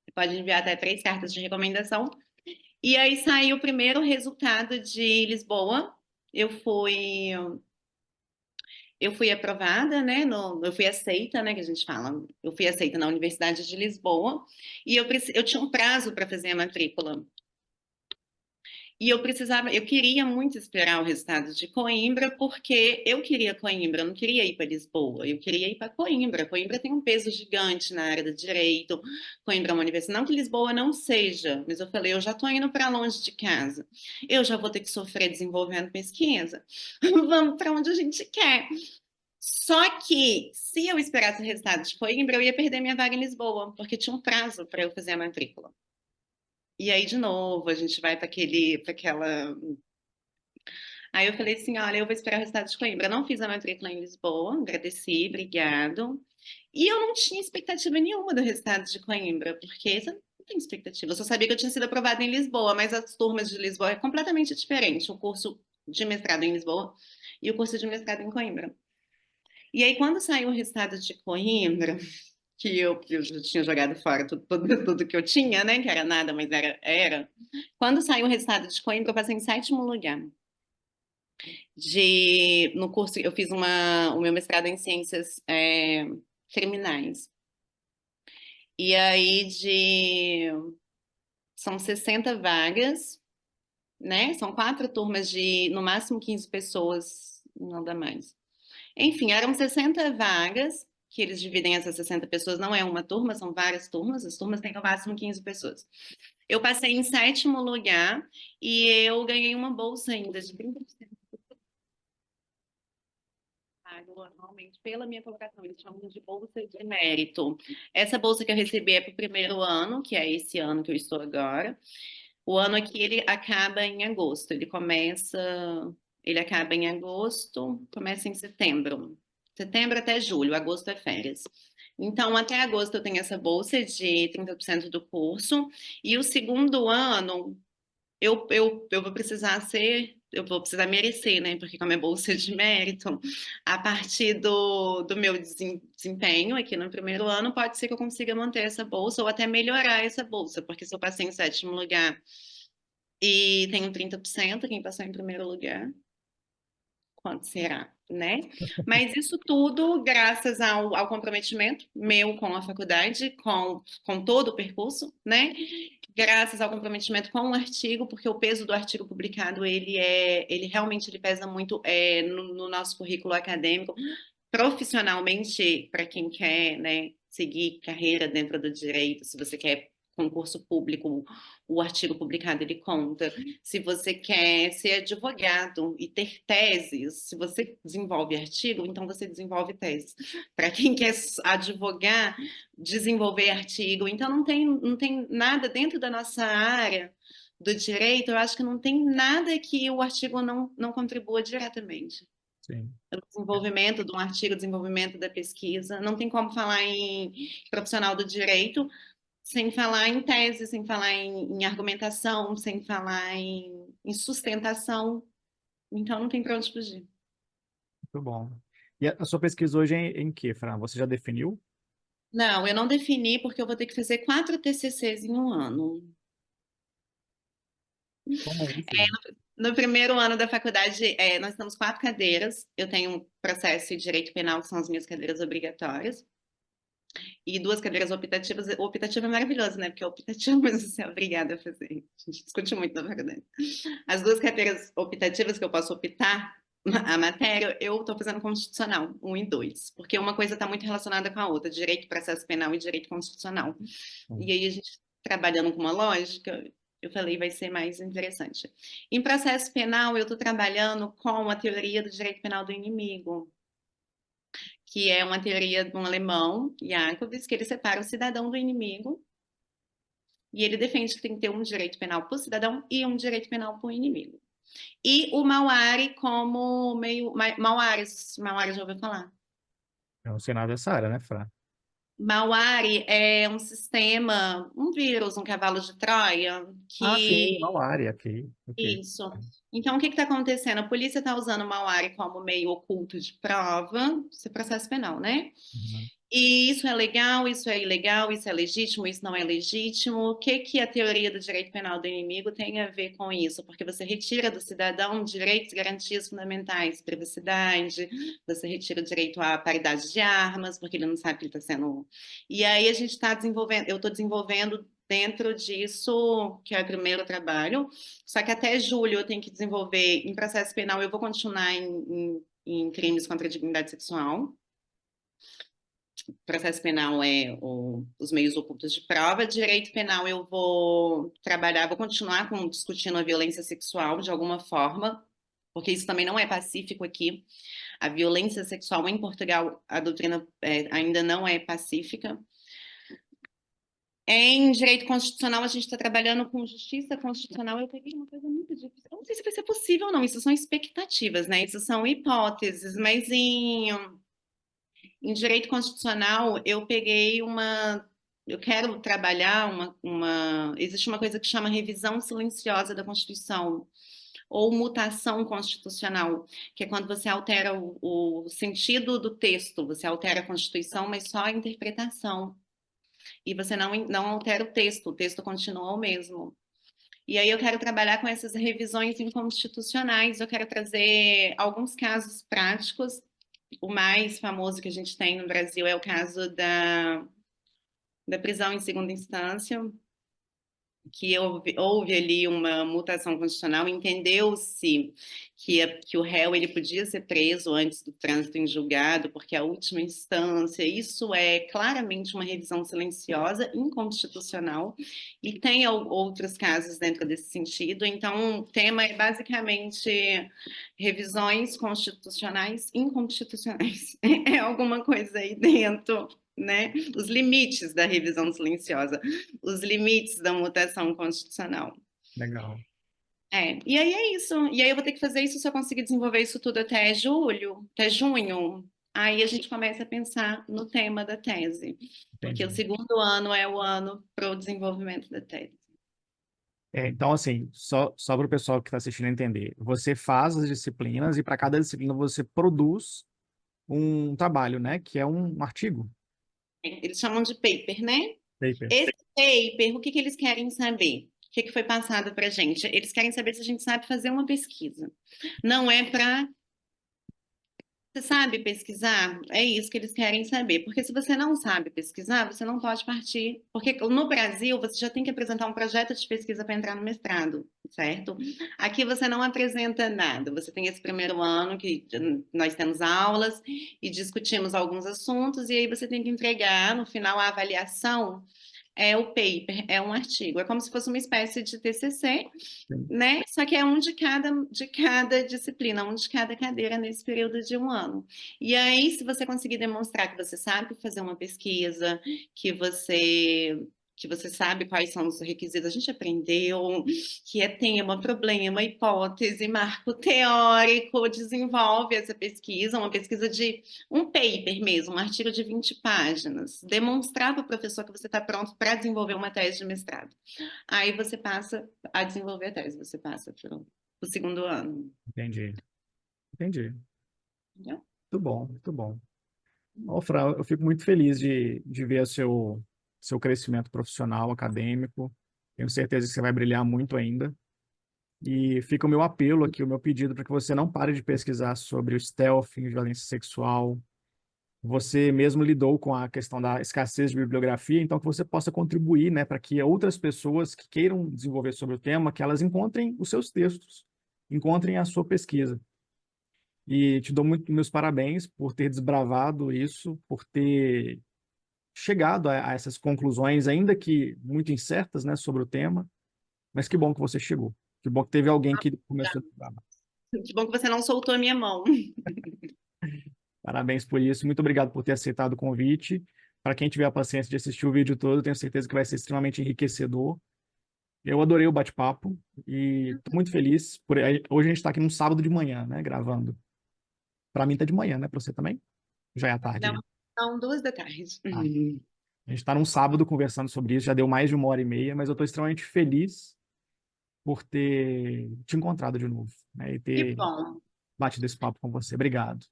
Você pode enviar até 3 cartas de recomendação. E aí saiu o primeiro resultado de Lisboa. Eu fui, eu fui aprovada, né? Eu fui aceita, né? Que a gente fala. Eu fui aceita na Universidade de Lisboa. E eu tinha um prazo para fazer a matrícula. E eu queria muito esperar o resultado de Coimbra, porque eu queria Coimbra, eu não queria ir para Lisboa, eu queria ir para Coimbra. Coimbra tem um peso gigante na área do direito, Coimbra é uma universidade, não que Lisboa não seja, mas eu falei, eu já estou indo para longe de casa, eu já vou ter que sofrer desenvolvendo pesquisa, vamos para onde a gente quer. Só que, se eu esperasse o resultado de Coimbra, eu ia perder minha vaga em Lisboa, porque tinha um prazo para eu fazer a matrícula. E aí, de novo, a gente vai para aquela. Aí eu falei assim: olha, eu vou esperar o resultado de Coimbra. Eu não fiz a matrícula em Lisboa, agradeci, obrigado. E eu não tinha expectativa nenhuma do resultado de Coimbra, porque você não tem expectativa. Eu só sabia que eu tinha sido aprovada em Lisboa, mas as turmas de Lisboa é completamente diferente. O curso de mestrado em Lisboa e o curso de mestrado em Coimbra. E aí, quando saiu o resultado de Coimbra, que eu já tinha jogado fora tudo que eu tinha, né? Que era nada, mas era. Quando saiu o resultado de Coimbra, eu passei em sétimo lugar. No curso, eu fiz o meu mestrado em ciências criminais. E aí, são 60 vagas, né? São 4 turmas de, no máximo, 15 pessoas, não dá mais. Enfim, eram 60 vagas, que eles dividem essas 60 pessoas, não é uma turma, são várias turmas, as turmas têm no máximo 15 pessoas. Eu passei em sétimo lugar e eu ganhei uma bolsa ainda de 30% pago anualmente pela minha colocação. Eles chamam de bolsa de mérito. Essa bolsa que eu recebi é para o primeiro ano, que é esse ano que eu estou agora. O ano aqui ele acaba em agosto. Ele acaba em agosto, começa em setembro. Setembro até julho, agosto é férias. Então, até agosto eu tenho essa bolsa de 30% do curso. E o segundo ano, eu vou precisar merecer, né? Porque como é bolsa de mérito, a partir do meu desempenho aqui no primeiro ano, pode ser que eu consiga manter essa bolsa ou até melhorar essa bolsa, porque se eu passei em sétimo lugar e tenho 30%, quem passou em primeiro lugar, quanto será, né? Mas isso tudo graças ao comprometimento meu com a faculdade, com todo o percurso, né? Graças ao comprometimento com o artigo, porque o peso do artigo publicado, ele realmente ele pesa muito no nosso currículo acadêmico, profissionalmente, para quem quer, né, seguir carreira dentro do direito, se você quer concurso público, o artigo publicado ele conta. Se você quer ser advogado e ter teses, se você desenvolve artigo, então você desenvolve teses. Para quem quer advogar, desenvolver artigo, então não tem nada dentro da nossa área do direito, eu acho que não tem nada que o artigo não contribua diretamente
Sim.
o desenvolvimento de um artigo, desenvolvimento da pesquisa. Não tem como falar em profissional do direito sem falar em tese, sem falar em argumentação, sem falar em sustentação. Então, não tem para onde fugir.
Muito bom. E a sua pesquisa hoje é em que, Fran? Você já definiu?
Não, eu não defini porque eu vou ter que fazer 4 TCCs em um ano.
Como é isso, gente?
No primeiro ano da faculdade, nós temos 4 cadeiras. Eu tenho um processo e direito penal, que são as minhas cadeiras obrigatórias, e 2 cadeiras optativas. O optativo é maravilhoso, né? Porque é optativo, mas você é obrigada a fazer. A gente discute muito na faculdade. As 2 cadeiras optativas que eu posso optar a matéria, eu estou fazendo constitucional, 1 e 2, porque uma coisa está muito relacionada com a outra, direito processo penal e direito constitucional. E aí a gente trabalhando com uma lógica, eu falei, vai ser mais interessante. Em processo penal, eu estou trabalhando com a teoria do direito penal do inimigo, que é uma teoria de um alemão, Jacobs, que ele separa o cidadão do inimigo, e ele defende que tem que ter um direito penal para o cidadão e um direito penal para o inimigo. E o Mauari como meio... Mauari já ouviu falar?
Eu não sei nada dessa área, né, Fra?
Mauari é um sistema, um vírus, um cavalo de Troia,
Ah, sim,
que...
não área aqui. Ok.
Isso. Então, o que está acontecendo? A polícia está usando o Mauari como meio oculto de prova, isso é processo penal, né?
Uhum.
E isso é legal, isso é ilegal, isso é legítimo, isso não é legítimo. O que que a teoria do direito penal do inimigo tem a ver com isso? Porque você retira do cidadão direitos e garantias fundamentais, privacidade, você retira o direito à paridade de armas, porque ele não sabe que ele está sendo. E aí a gente está desenvolvendo, eu estou desenvolvendo dentro disso, que é o primeiro trabalho, só que até julho eu tenho que desenvolver em processo penal, eu vou continuar em crimes contra a dignidade sexual. Processo penal é os meios ocultos de prova. Direito penal eu vou trabalhar, vou continuar discutindo a violência sexual de alguma forma, porque isso também não é pacífico aqui. A violência sexual em Portugal, a doutrina ainda não é pacífica. Em direito constitucional, a gente está trabalhando com justiça constitucional. Eu peguei uma coisa muito difícil. Eu não sei se vai ser possível ou não. Isso são expectativas, né? Isso são hipóteses, mas em direito constitucional, eu peguei uma. Eu quero trabalhar existe uma coisa que chama revisão silenciosa da Constituição, ou mutação constitucional, que é quando você altera o sentido do texto, você altera a Constituição, mas só a interpretação. E você não altera o texto continua o mesmo. E aí eu quero trabalhar com essas revisões inconstitucionais, eu quero trazer alguns casos práticos. O mais famoso que a gente tem no Brasil é o caso da prisão em segunda instância, que houve ali uma mutação constitucional, entendeu-se que o réu ele podia ser preso antes do trânsito em julgado, porque a última instância, isso é claramente uma revisão silenciosa, inconstitucional, e tem outros casos dentro desse sentido. Então, o tema é basicamente revisões constitucionais inconstitucionais. É alguma coisa aí dentro, né? Os limites da revisão silenciosa, os limites da mutação constitucional.
Legal.
E aí é isso. E aí eu vou ter que fazer isso se eu conseguir desenvolver isso tudo até julho, até junho. Aí a gente começa a pensar no tema da tese, porque o
Entendi.
segundo ano é o ano para o desenvolvimento da tese.
Então, assim, só para o pessoal que está assistindo entender, você faz as disciplinas e para cada disciplina você produz um trabalho, né? Que é um artigo,
Eles chamam de paper, né?
paper.
Esse paper, o que que eles querem saber? O que que foi passado para a gente? Eles querem saber se a gente sabe fazer uma pesquisa. Não é para você sabe pesquisar? É isso que eles querem saber. Porque se você não sabe pesquisar, você não pode partir. Porque no Brasil, você já tem que apresentar um projeto de pesquisa para entrar no mestrado, certo? Aqui você não apresenta nada. Você tem esse primeiro ano que nós temos aulas e discutimos alguns assuntos, e aí você tem que entregar, no final, a avaliação. É o paper, é um artigo. É como se fosse uma espécie de TCC,
Sim.
né? Só que é um de cada disciplina, um de cada cadeira nesse período de um ano. E aí, se você conseguir demonstrar que você sabe fazer uma pesquisa, que você sabe quais são os requisitos, a gente aprendeu que é tema, problema, hipótese, marco teórico, desenvolve essa pesquisa, uma pesquisa de um paper mesmo, um artigo de 20 páginas, demonstrar para o professor que você está pronto para desenvolver uma tese de mestrado. Aí você passa a desenvolver a tese, você passa para o segundo ano,
Entendi. Entendi.
entendeu?
Muito bom, muito bom. Ó, Fra, eu fico muito feliz de ver o seu crescimento profissional, acadêmico. Tenho certeza que você vai brilhar muito ainda. E fica o meu apelo aqui, o meu pedido para que você não pare de pesquisar sobre o stealthing, violência sexual. Você mesmo lidou com a questão da escassez de bibliografia, então que você possa contribuir, né, para que outras pessoas que queiram desenvolver sobre o tema, que elas encontrem os seus textos, encontrem a sua pesquisa. E te dou muito meus parabéns por ter desbravado isso, por ter chegado a essas conclusões, ainda que muito incertas, né, sobre o tema, mas que bom que você chegou. Que bom que teve alguém que começou a estudar.
Que bom que você não soltou a minha mão.
Parabéns por isso. Muito obrigado por ter aceitado o convite. Para quem tiver a paciência de assistir o vídeo todo, tenho certeza que vai ser extremamente enriquecedor. Eu adorei o bate-papo e estou muito feliz. Hoje a gente está aqui num sábado de manhã, né, gravando. Para mim tá de manhã, né? Para você também? Já é à tarde
Não,
aí.
são 2 da tarde.
Ah, a gente está num sábado conversando sobre isso, já deu mais de 1h30, mas eu estou extremamente feliz por ter te encontrado de novo, né, e
Que
ter
bom.
batido esse papo com você. Obrigado.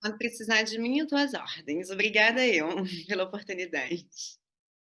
Quando precisar de mim, eu tô às ordens. Obrigada eu pela oportunidade.